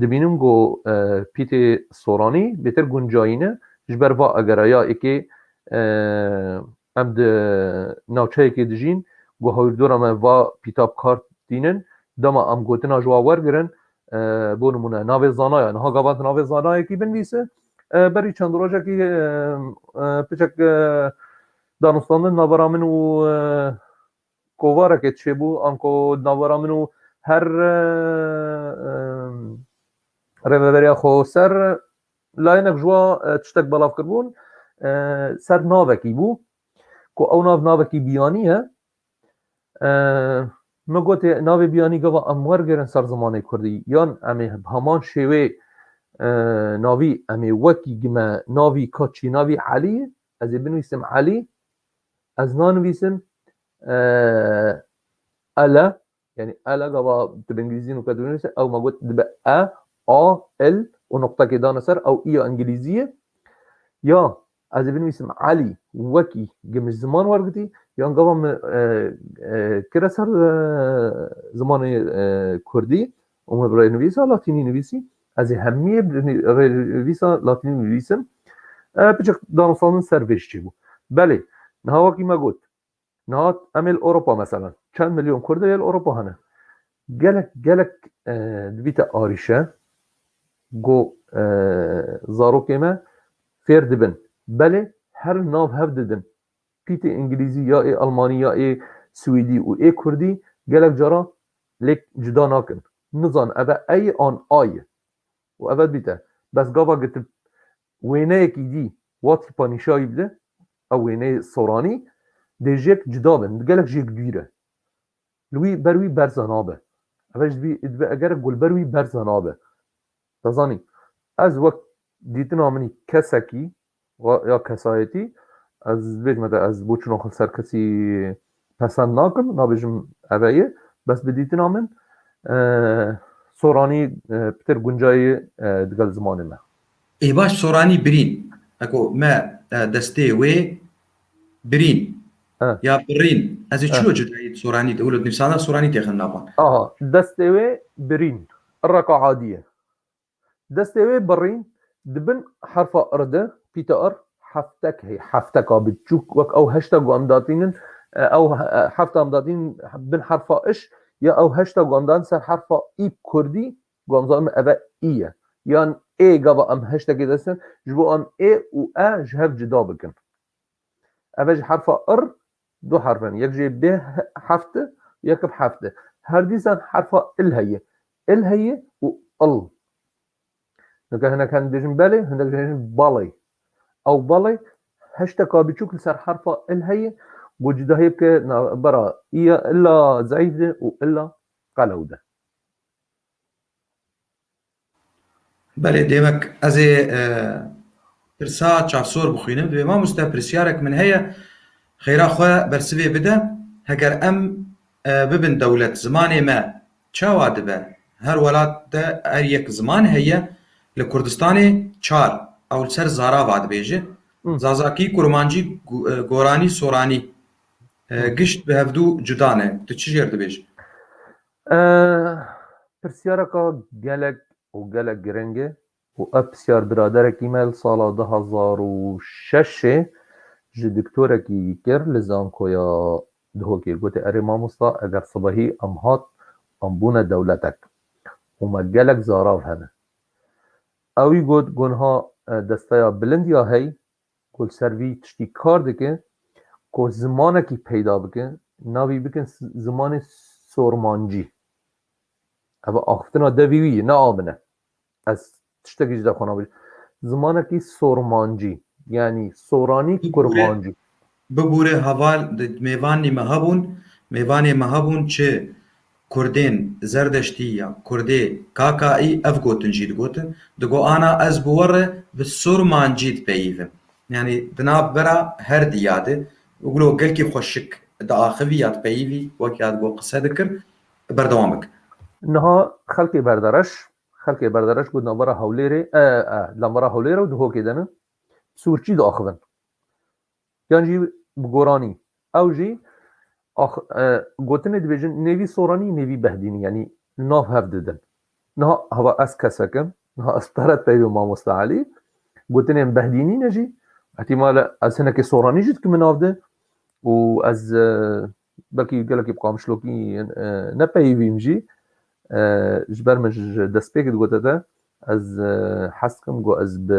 dibînim got pîtê soranî bêtir guncayîne ji ber va egera ya êkê em di navçeyekê dijîn got hawirdora me va pîta bi kar dînin dema em gotina ji wa wergirin bo nimûne navê zanaya niha gavan navê zanayekî binivîse berî çend rojekî piçek دانستان نوارا من و کووارا که چه بو آنکو نوارا من و هر رمبریا خو سر لاینک جوا تشتک بلاف کربون سر ناوکی بو کو او ناوکی بیانیه ما گوت ناوی بیانی گوا امور گرن سر زمانه کردی یان امی همان شوه ناوی امی وکی گما ناوی کچی ناوی علی از بنویسم علی از نانویسم الا يعني الا گوا بالانجليزي نو كدونيس او ما قلت دبقى ال ونقطه كده نصر او اي انجليزيه يا از بنویسم علی وکی گمش زمان ورگتی یا گوا كده سر زمان كردي وما برای نویسا لاتینی نویسی از همیه نویسا لاتینی نویسم بچه دانستان سر وشتی بود بله نها وکی ما قلت نهات امل اوروبا مثلا چند میلیون کرده یل اوروبا هنه گلک دویت آریشه گو زاروکی ما فیر دبن بله هر ناو هف ددن پیت انگلیزی یا ای المانی یا ای سویدی و ای کردی گلک جارا لیک جدا ناکن نزان ابا ای آن آی و ابا بیته بس گابا گتب وینه یکی دی واتی پانیشایی بده او وینه سورانی دیجک جدا بن گلک جیک دیره لوی بروی برزنابه اوش دبی اگر گل بروی برزنابه تزانی از وقت دیتن آمنی کسکی یا کسایتی از بیج مده از بوچون آخر سر کسی پسند ناکن نابجم اویه بس بدیتن آمن سورانی پتر گنجای دگل زمان ما ای باش سورانی برین اکو ما دسته وی برین یا برین از چلو جدایت سورانی دولت نفسانا سورانی تخن نابان دسته وی برین الرقع عادیه دسته وی برین دبن حرف ارده پیتر حفتك هي حفتك بتشوك وك او هاشتاج وامداتين او حفته امداتين بن حرف اش يا او هاشتاج وامدان سر حرف اي كردي وامزام ابا ايه يعني اي جابا ام هاشتاج دسن جبو ام اي و ا جهف جدا بكن ابا حرف ار دو حرفين يجي به حفته يكب حفته هرديسان حرف ال هي و ال هنا كان ديجن بالي هنا ديجن بالي او بالي هاشتاج بتشوك لسر حرف ال هي وجده هيك برا إيا إلا زايدة وإلا قلودة بله دیمک از پرسا چافسور بخوینم دوی ما مستپرسیارک من هيا خیره خواه برسوی بده هگر ام ببن دولت زمان ما چاوا دبه هر ولات ده هر یک زمان هيا لکردستان چار او سر زارا واد بیجه زازاکی کرمانجی گورانی سورانی گشت به هفدو جدانه تو چی جرده بیج؟ پرسیارکا گلک و گلک گرنگه و پرسیار برادرکی مل سالا 2006 جی دکتورکی کر لزانکویا دهوکی گوته اری ماموستا اگر صبحی امهات امبون دولتک وما گلک زاراو هنه اوی گوت گونها دستایا بلندیا هی گل سروی تشتی کار دکه که زمانه کی پیدا بکن ناوی بکن زمان سورمانجی اما آختنا دویوی نه آمنه از تشتکی جدا خونه بید زمانه کی سورمانجی یعنی سورانی کرمانجی ببوره حوال میوانی مهبون چه کردین زردشتی یا کردی کاکایی اف گوتن جید گوتن دگو آنا از بوره و سورمانجید پیوم یعنی دناب برا هر دیاده وقلو قلكي خوشك داخويات بيوي وكيات قو قصه ذكر بردوامك انها خلقي بردرش قد نبرا هوليري لمبرا هوليري ودهو كدنا سورچي داخون يعني جي بقراني او جي قوتن دبيجن نيفي سوراني نيفي بهديني يعني ناف هفددن نها هوا اس كسكم نها استرت بيو ما مستعلي قوتن بهديني نجي احتمال از هناك سوراني جد كم نافده و از بلكي قالك يبقى مشلوكي نباي بيمجي جبرمج دسبيك دوتا از حسكم جو از ب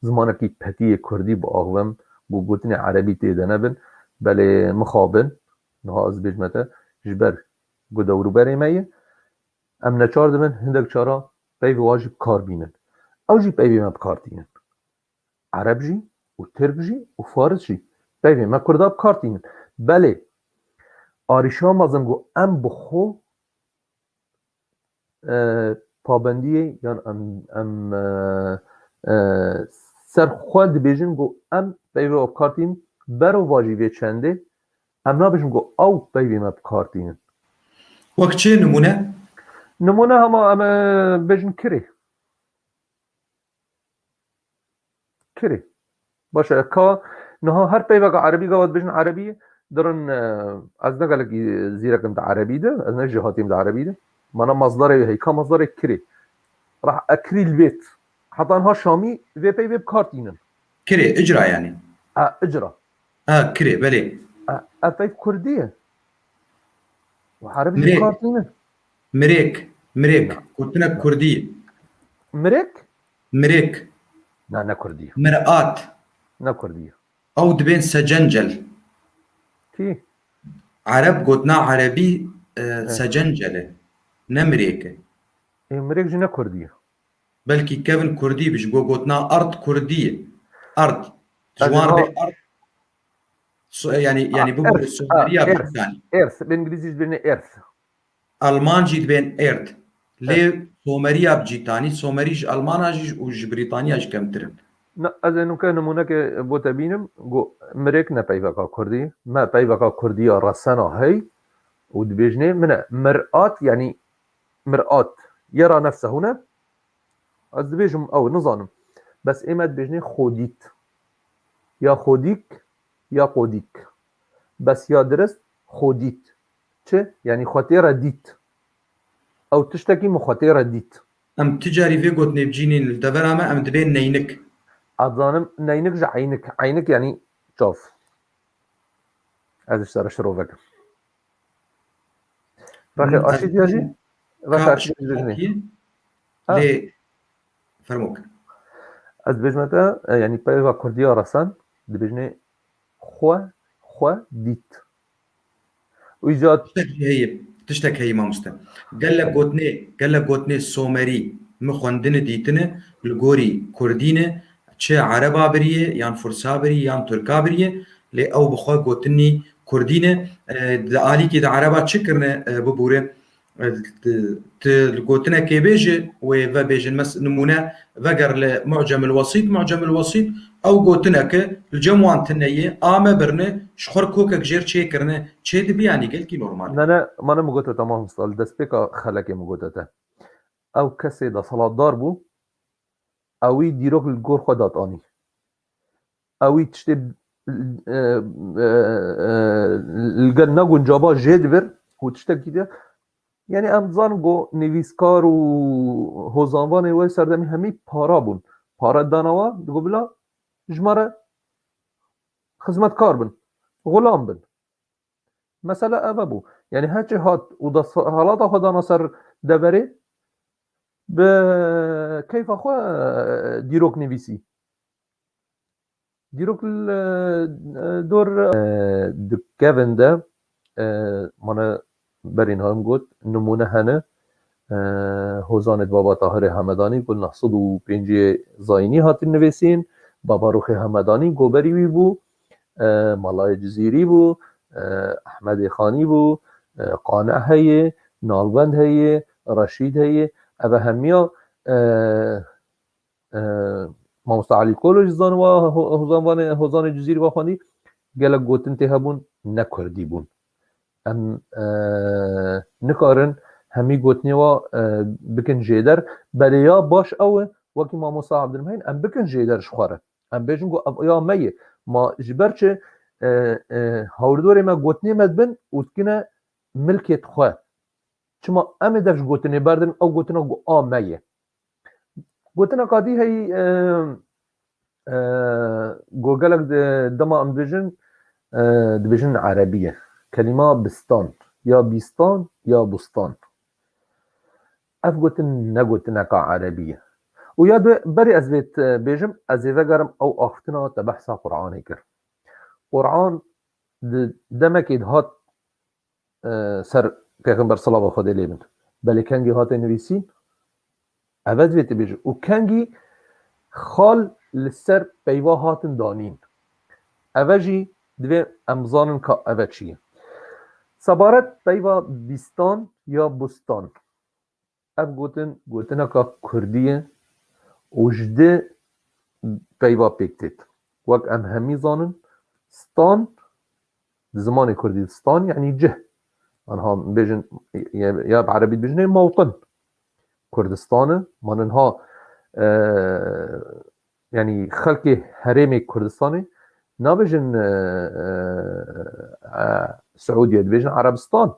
زمانكي بهتي كردي باغوم بو گوتنی عربی تیده نبن بله مخابن نها از بیجمته جبر گو دورو بره میه ام نچار دبن هندک چارا پیوی واجب کار بینن او جی پیوی ما بکار دینن عرب جی و ترک جی و فارس جی پیوی ما کردا بکار دینن بله آریشا مازن گو ام بخو پابندی یان ام سر خود بیجن گو ام پیوی ما بکار دینن برو واجبی چنده ام نابجن گو او پیوی ما بکار دینن وەک چێ نمونە نمونه هما ام بیجن کری باشه کا نها هر پیوک عربی گواد بجن عربی درن از نگلک زیرکم دا عربی ده از نه جهاتیم دا عربی ده مانا مصدر هی کا مصدر کری راح اکری البيت حتى انها شامی و پیو بکارتینن کرێ ئجرا یانی اجرا کرێ بەلێ افيف كرديه وعربي مريك. بكارتينن مرێک کوتنە کوردی مريك مرێک لا كرديه مرآت نا كرديه ئەو دبێن سەجەنجەل كي عرب گوتنا عربی سەجەنجەلە نە مرێکە مريك جي نا كرديه بەلکی کەون کوردی بش بۆ گوتنا ئەرد کوردیە ئەرد جوان أنا- بێ ئەرد ینی ببوو سومەریە بزانی ارث بالانجليزي بين ارث ئەلمانجی دبێن ئێرد لێ سۆمەریە بجیتانی سۆمەریش ئەلماناژیش و ژ بریتانیاش کەمترن نا از انو كان نمونك بوتا بينم جو مريك نا بايفاكا كردي ما بايفاكا كردية رسانا هي ودبيجني من مرآت يعني مرآت يرى نفسه هنا از دبيجم او نظانم بس اما دبيجني خوديت يا خوديك يا قوديك بس يا درست خوديت چه يعني خاطر ديت او تشتكي مخاطر ديت ئەم تجاری vê گوتنê بجینین li devera me em dibên neynik اظانم نينك جا عينك يعني شوف هذا اشترى شروفك راكي اشي دياجي راكي اشي دياجي لێ فەرمووکە از بجمتا يعني بايفا كردية رسان دبجني خوا ديت ويجاد tiştek heye mamoste gelek gotnê somerî min xwendinê dîtine li gorî kurdîne çi ereba biriye yan fursa birî yan turka biriye lê ew bi xwe gotinî kurdîne di alîkê de ereba çi kirine bibûre tu li gotinekê bêje wê vebêjin nimûne veger li mucemil wesît ew gotineke li cem wan tineyê a me birine ji xwe kokek jêr çêkirine çê dibe yanî gelkî normal انا ما انا مقوتة تمام مستقل ده سبيكا خلقي مقوتة او كسي ده صلاة دار بو اوي ديروك الجور خدات اني اوي تشتي الجنة جنجابا جدبر وتشتكي ده يعني امزان جو نویسکار و هوزانوان وی سردمی همی پارا بون پارا دانوا دگو بلا جماره خدمتکار بن غلام بن مثلا اوه بو يعني هرچی هات و دا حالات خدا نصر دبره به کیف خو دیروک نویسی دیروک دور دکوین ده منه برین هم گفت نمونه هنه هوزانت بابا طاهر همدانی گل 905 زاینی هاتی نویسین بابا روخ همدانی گوبری وی بو مالای جزیری بو احمد خانی بو قانع هیه نالبند هیه رشید هیه اوه همیا ما مستعلی کولو جزان و هوزان جزیری با خانی گلک گوتن ته بون نکردی بون ام نکارن همی گوتنی و بکن جیدر بله یا باش اوه وکی ما موسا عبدالمهین ام بکن جیدرش خواره ام بیشن گو یا میه ما جبر چه هوردوری ما گوتنی مدبن اوتکنه ملکت خواه چما ام دفش گوتنی بردن او گوتنه گو میه گوتنه قادی هی گوگلک دما ام دبیجن عربیه كلمة بستان يا بيستان يا بستان أفقوتن نقوتنا كعربية ويا بري أزبيت بيجم أزيفا قرم أو أختنا تبحثا قرآني كر قرآن دمك هات سر پیغمبر صلوات خدا لیبن بله کنگی هات نویسین عوض ویت بیجه و کنگی خال لسر پیوا هاتن دانین اوجی دوی امزانن که اوه چیه سبارت پیوا بیستان یا بستان اف گوتن که کردیه وجده پیوا پیکتید وک ام همی زانن ستان زمان کردستان یعنی جه آنها بیجن یا بعربی بیجن موطن کردستان منها يعني خلق هرم كردستان نابجن سعودية دبجن عربستان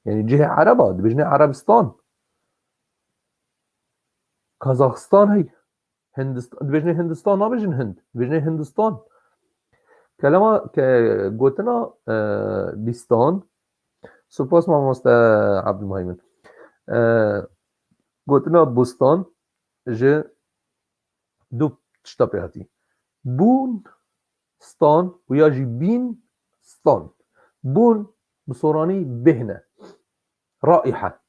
يعني جهة عربة دبجن عربستان كازاخستان هي هندستان دبجن هندستان نابجن هند دبجن هندستان كلمة قلتنا بستان سپاس ما مست عبد المهيمن قلتنا بستان ج دو تشتبهاتي بون ستان ويا جي بين ستان بون بصوراني بهنة رائحة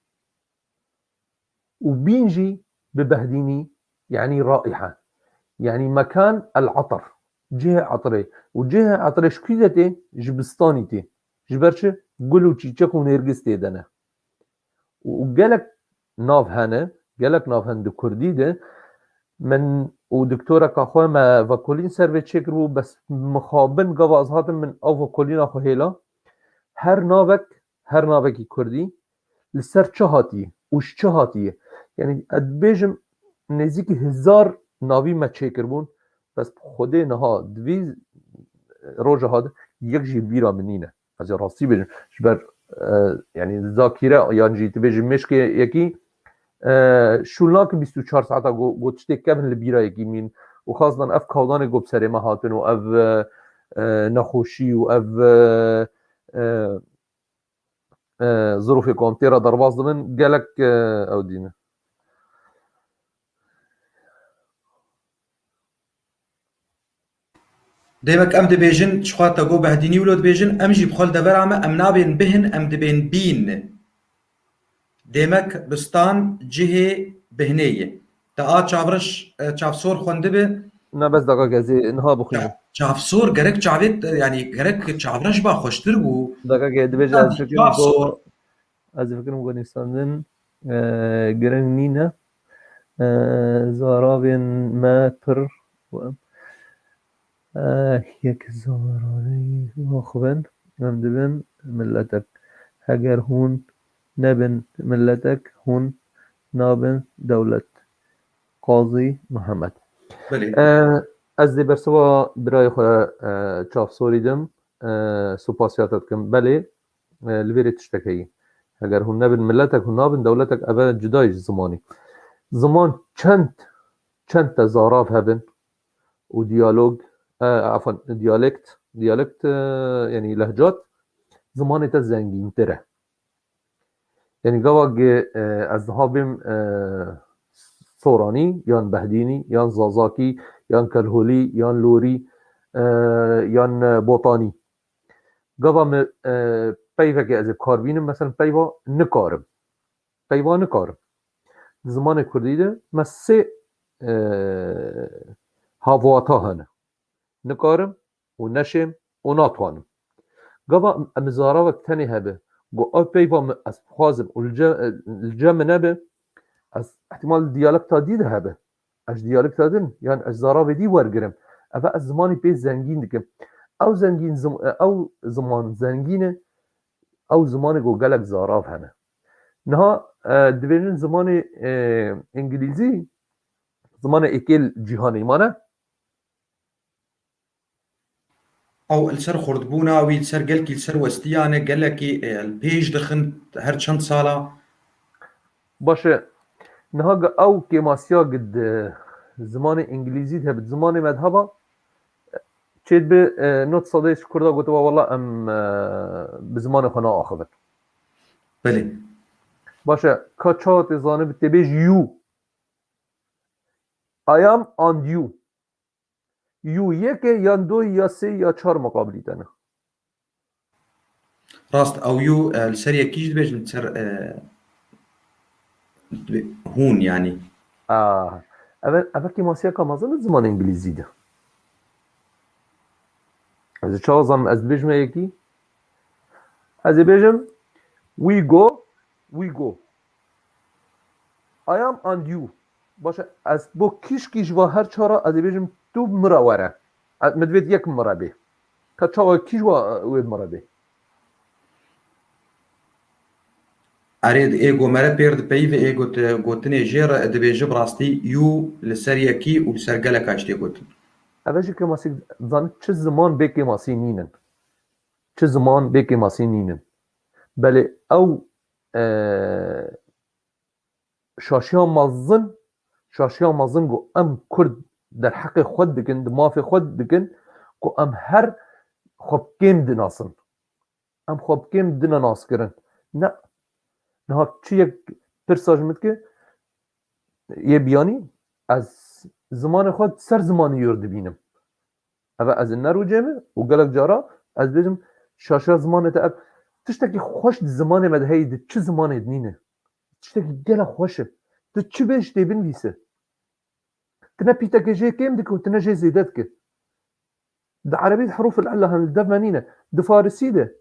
وبينجي ببهديني يعني رائحة يعني مكان العطر جهة عطري وجهة عطري شكيدتي جبستاني تي جبرش قلو تشيچك ونرگس تيدنه وقالك ناف هنه قالك ناف هند كردي ده من ودكتوره كاخوه ما فاكولين سيرفي تشيكرو بس مخابن قواز هاتم من او فاكولين اخو هيلا هر ناوك كردي لسر چه هاتي وش چه هاتي يعني ادبيجم نزيك 1000 ناوي ما تشيكر بون بس خوده نها دوی روجه هاد یک جی بیرا منینه از راستی بجم شبر يعني ذاكره يعني جيت بجم مشك يكي شولناك 24 ساعه گوتشته کبن لبیرا یکی مین و خاصدان اف کودان گوب سر ما هاتن و اف نخوشی و اف ظروف كونتيرا درباز ضمن قالك او دينه ديمك ام دبيجن شخواتا جو بهديني ولود بيجن ام جي بخول دبر عما ام نابين بهن ام دبين بين ديمك بستان جهه بهنيه تا چاورش چافسور خونده به نه بس دقا گزی انها بخوینم چافسور گرک چاوید يعني گرک چاورش با خوشتر بو دقا گد بج از فکرم کو از فکرم کو نیستندن گرنگ نینه زارابین ما پر و یک زارانی مخبن ام دبن ملتك هگر هون نبن ملتك هون نابن دولت قاضي محمد از دی برسوا برای خود چاف سوریدم سپاسیاتت کم بله لبیری تشتکی اگر هم نبن ملتك هم نابن دولتك اولا جدای زمان چند تزاراف هبن و دیالوگ عفوا دیالکت یعنی لهجات زمان تا زنگین تره یعنی گواگ از ها بیم سورانی یان بهدینی یان زازاکی یان کلهولی یان لوری یان بوطانی گوا پیوه که از کار بینم مثلا پیوه نکارم زمان کردی ده ما سه هاواتا هنه نکارم و نشم و ناتوانم گوا امزاره وقت تنی هبه گو او پیوه از خوازم الجمع نبه از احتمال دیالکتا دیده هبه اش دیالکتا دن یعنی اش زاره بدی ورگرم اما از زمانی پیش زنگین دکم او زمان زنگینه او زمان گو گلک زاراف هنه نها دویرن زمان انگلیزی زمان اکیل جیهانی مانه او السر خردبونا وی السر قلكي السر وستيانه قالكي البيج دخن هر چند سالا باشه نها او كيماسيا قد زمان انجليزي هبت زمان مذهبا چید به نوت صديش كردا قلت والله ام بزمان خنا اخذت بله باشه كاتشات زانه بتبيج يو I am on you یو یک یا دو یا سه یا چهار مقابلی دنه ڕاست ئەو یو لەسەر یەکیش دەبێژن سەر هون ینی اول که ماسیه که مازن زمان انگلیزی ده از چازم از بجم یکی از بجم we go I am and you باشه از با کیش و هر چارا از بجم تو مراوره مدوید یک مرابه که چاوا کیش و وید مرابه ئەرێ ئێگۆمەرە پێر دپەیڤ گوتنێ ژێرە دەبێژە بڕاستی یو لەسەر یەکی و لەسەر گەلە کاشتێ گوتن اولی که ماسی زن چه زمان بکی ماسی نینن چه زمان بکی ماسی نینن بله او شاشیان مازن گو ام کرد در حق خود بکن در مافی خود بکن گو ام هر خوب کم دناسن ام خوب کم دناس کرن نه چی یک پرساج مد که یه بیانی از زمان خود سر زمانی یورد بینم اوه از نرو جمع و گلک جارا از بجم شاشا زمان تا اب تشتکی خوش زمان مدهی ده چه زمان دنینه تشتکی گلک خوشه ده چه بیش دی بنویسه تنا پیتا که جه کم دکو تنا جه زیدت که ده عربی حروف العلا هم ده منینه ده فارسی ده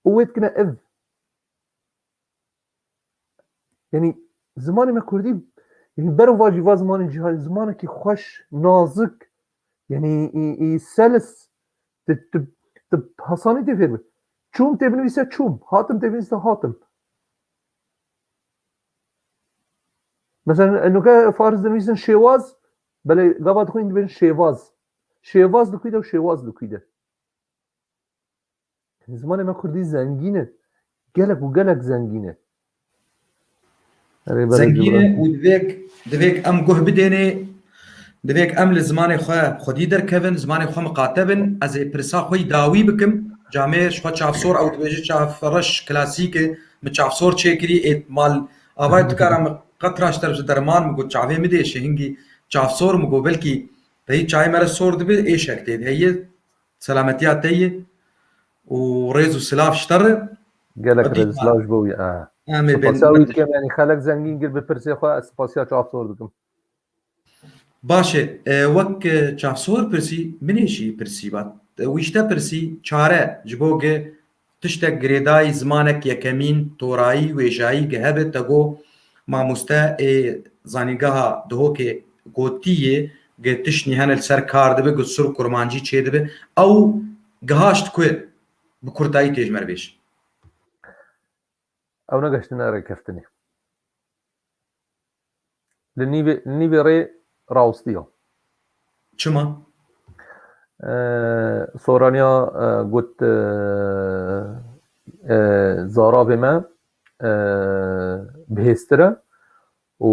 اوید کنه اف یعنی زمان ما کردی یعنی برو واجی واز زمان جهان زمان که خوش نازک یعنی سلس حسانی تفرمه چوم تبنویسه چوم هاتم تبنویسه هاتم مثلا انو که فارز دنویسن شواز بله گواد خوین دبین شواز دکویده و شواز دکویده زمان ما کردی زنگینه گلک و گلک زنگینه زەنگینە و دەبێک ئەم گوه بدێنێ دەبێک ئەم لە زمانی خودی دەرکەون زمانی خۆ مقاتە بن ئەزێ پرسا خۆی داوی بکەم جامێش خۆ چافسۆر ئەو دەبێژە چافڕەش کلاسیکە من چافسۆر چێکری ئێتمال ئاوای تکارم قەتراشتەر دەرمان مگو چاوێ مدێشە هنگی چافسۆر مگو بەلکی دەی چای مەرە سۆر دەبێ ئێشەک تێ هەیە سەلامەتیات تەیە و ڕێز و سلاف شتەڕە گلک ڕێز سلاف بووی سپاسیاوی کم یعنی خلق زنگین گر بپرسه خواه سپاسیا چافسۆر دکم باشێ وەک چافسۆر پرسی منێشی پرسی بات ویشتە پرسی چارە ji بۆ گە tiştek girêdayî zimanek yekemîn torayî wêjayî ge hebe te got mamoste ê zanîngeha dihokê gotiyê ge tiştî hene li ser kar dibe got sir û kurmancî çê dibe ew gihaşt ku bi Kurtayî têjmerbêj ew negeştine erê keftinê li nîvê rê rawstiya çima سۆرانیا گوت زارابê me bihêstir e û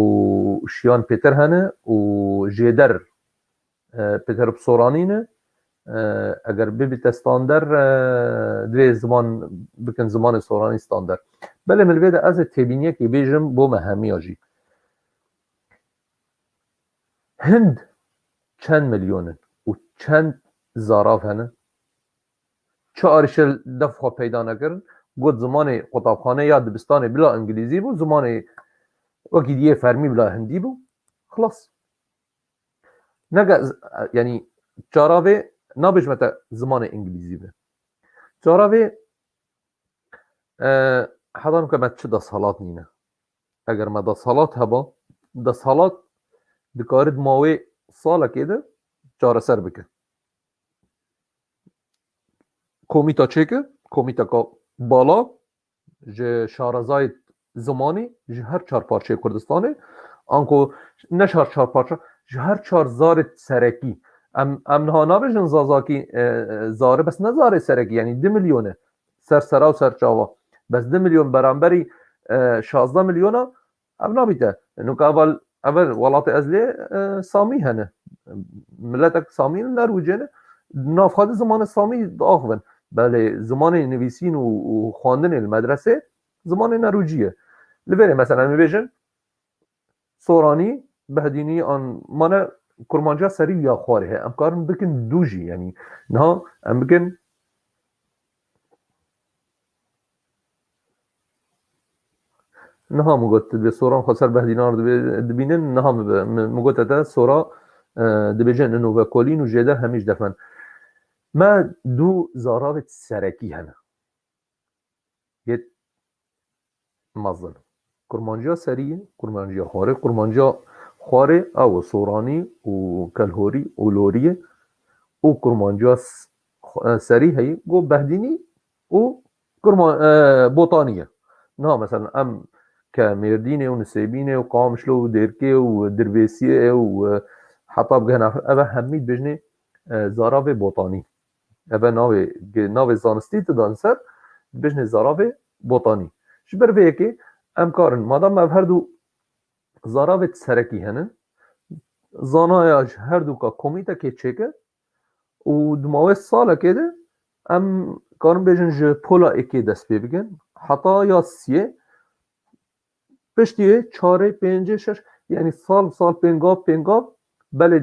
şiyan pêtir hene û jêder pêtir bi soranîne eger bibîte stander divê ziman bikin zimanê soranî stander belê min li vê de ez ê têbîniyekê bêjim bo me hemiya jî Hind çend milyonin û çend zarav hene çi arîşe dev xwe peyda nekirin got zimanê qutabxane ya dibistanê bila ingilîzî bû zimanê wekî diyê fermî bila hindî bû xilas nege yanî cara vê nabêjme te zimanê ingilîzî be cara vê hezan ke me çi desalat nîne eger me desalat heba desalat dikarid mawê salekê de çareser bike komîta çêkir komîteka bala ji şarezayê zimanî ji her çar parçeyê Kurdistanê anko ne çar parça ji her çar zarê serekî em niha nabêjin zazakî zarê bes ne zarê serekî yanî 2 milyon e ser sera û ser çava bes 2 milyon beramberî 16 milyona ev nabîte nûk evel welatê ez lê Samî hene milletek Samî nerwîcê ne navxwedî zimanê Samî diaxivin belê zimanê nivîsîn û xwandinê li medresê zimanê nerûcî ye li vêrê mesela em bêjin soranî behdînî an mane کرمانجا سری یا خواره ام کارن بکن دوجی یعنی نه ام بکن نها مگوت به سوران خسر بهدینار دبینن نها مگوت تا سورا دبیجن انو و کولین و جده همیش دفن ما دو زارابت سرکی هنه یه مزن کرمانجا سریه کرمانجا خواره او سورانی و کلهوری و لوریه و کرمانجا سری هی گو بهدینی و بوطانیه نه مثلا ام كميرديني ونسيبيني وقامشلو وديركي ودربيسيه وحطاب جهنا أبا هميت بجني زارابي بوطاني أبا ناوي زانستي تدانسر بجني زارابي بوطاني شبر بيكي أم كارن مادام ما هردو زارابي تسركي هنن زاناياج هردو كا كوميتا كي تشيكه ودماوي سالة كده أم كارن بجن جي بولا إكي دست بيبگن حتا يا سيه پشتیه چاره پنجه شش یعنی سال پنگاب بله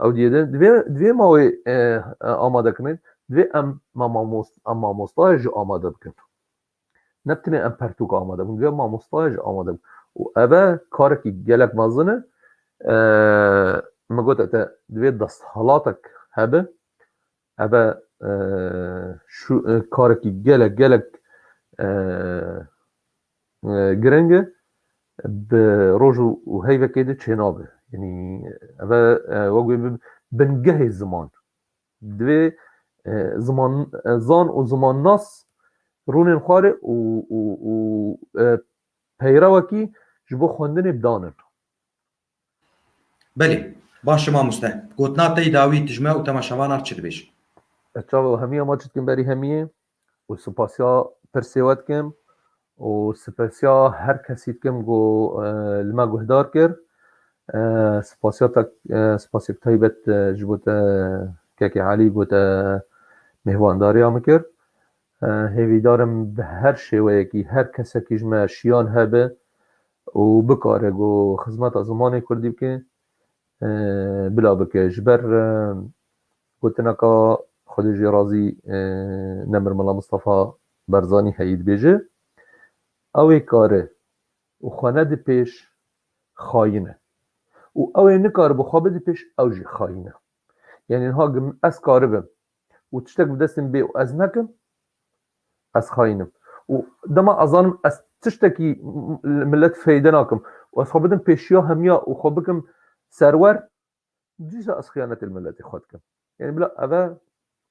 او دیده دوی ماوی آماده کنید دوی ام ماموستایج آماده بکن نبتنه ام پرتوک آماده بکن دوی ماموستایج آماده بکن و اوه کاری که گلک مزنه مگوت اتا دوی دست حالاتک هبه اوه کاری که گلک گرنگه به روزو و هیوه کده چنابه یعنی اوه بنگه زمان دوی زمان زان و زمان ناس رونین خواره و پیروکی جبو خوندن بدانن بله باشه ما مسته گوتنا تی داوی تجمع و تماشاوانار چه دبیش اتشاو همیه ما چید کم بری همیه و سپاسیا پرسیوات کم و سپاسیا هر کسی کم گو لما گهدار کر سپاسیا تایبت جبوت که علی گوت مهوانداری هم کر هیوی دارم به هر شیوه که هر کسی که جمع شیان هبه و بکاره گو خدمت زمانی کردی که بلا بکه جبر گوتنا که خودش رازی نمر ملا مصطفى برزانی هید بیجه اوی کاره و خانه دی پیش خاینه و اوی نکاره بخوابه دی پیش اوجی خاینه یعنی اینها از کاره بم و تشتک بدستم بی و از نکم از خاینم و دما ازانم از تشتکی ملت فیده ناکم و از خوابدم پیشیا همیا و خوابکم سرور دیسا از خیانت الملت خود کم یعنی بلا اوه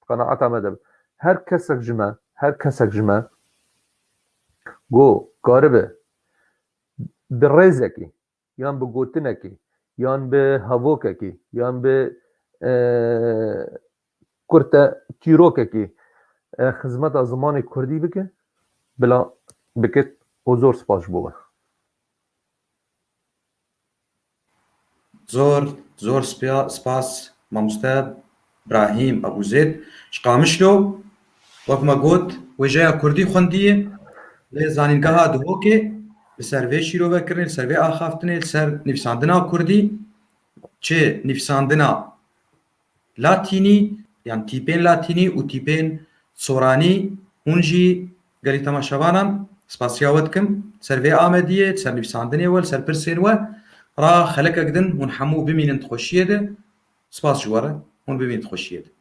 قناعت آمده هر کسک جمع گو کاربه به ریزکی یان به گوتنکی یان به هووککی یان به کرت تیروککی خدمت از زمان کردی بکه بلا بکت حضور سپاس بوه زور سپاس ماموستا ابراهیم ابو زید شقامشلو وكما قلت وجايا كردي خوندية لزانينقاها دهوكي لسرفي شيرو بكرن لسرفي آخافتني لسر نفساندنا كردي چه نفساندنا لاتيني يعني تيبين لاتيني و تيبين صوراني هونجي قالي تماشاوانم سپاسياوتكم سرفي آمدية سر نفساندني ول سر برسين و را خلق اقدن هون حمو بمين انتخوشيه ده سپاس جواره هون بمين انتخوشيه ده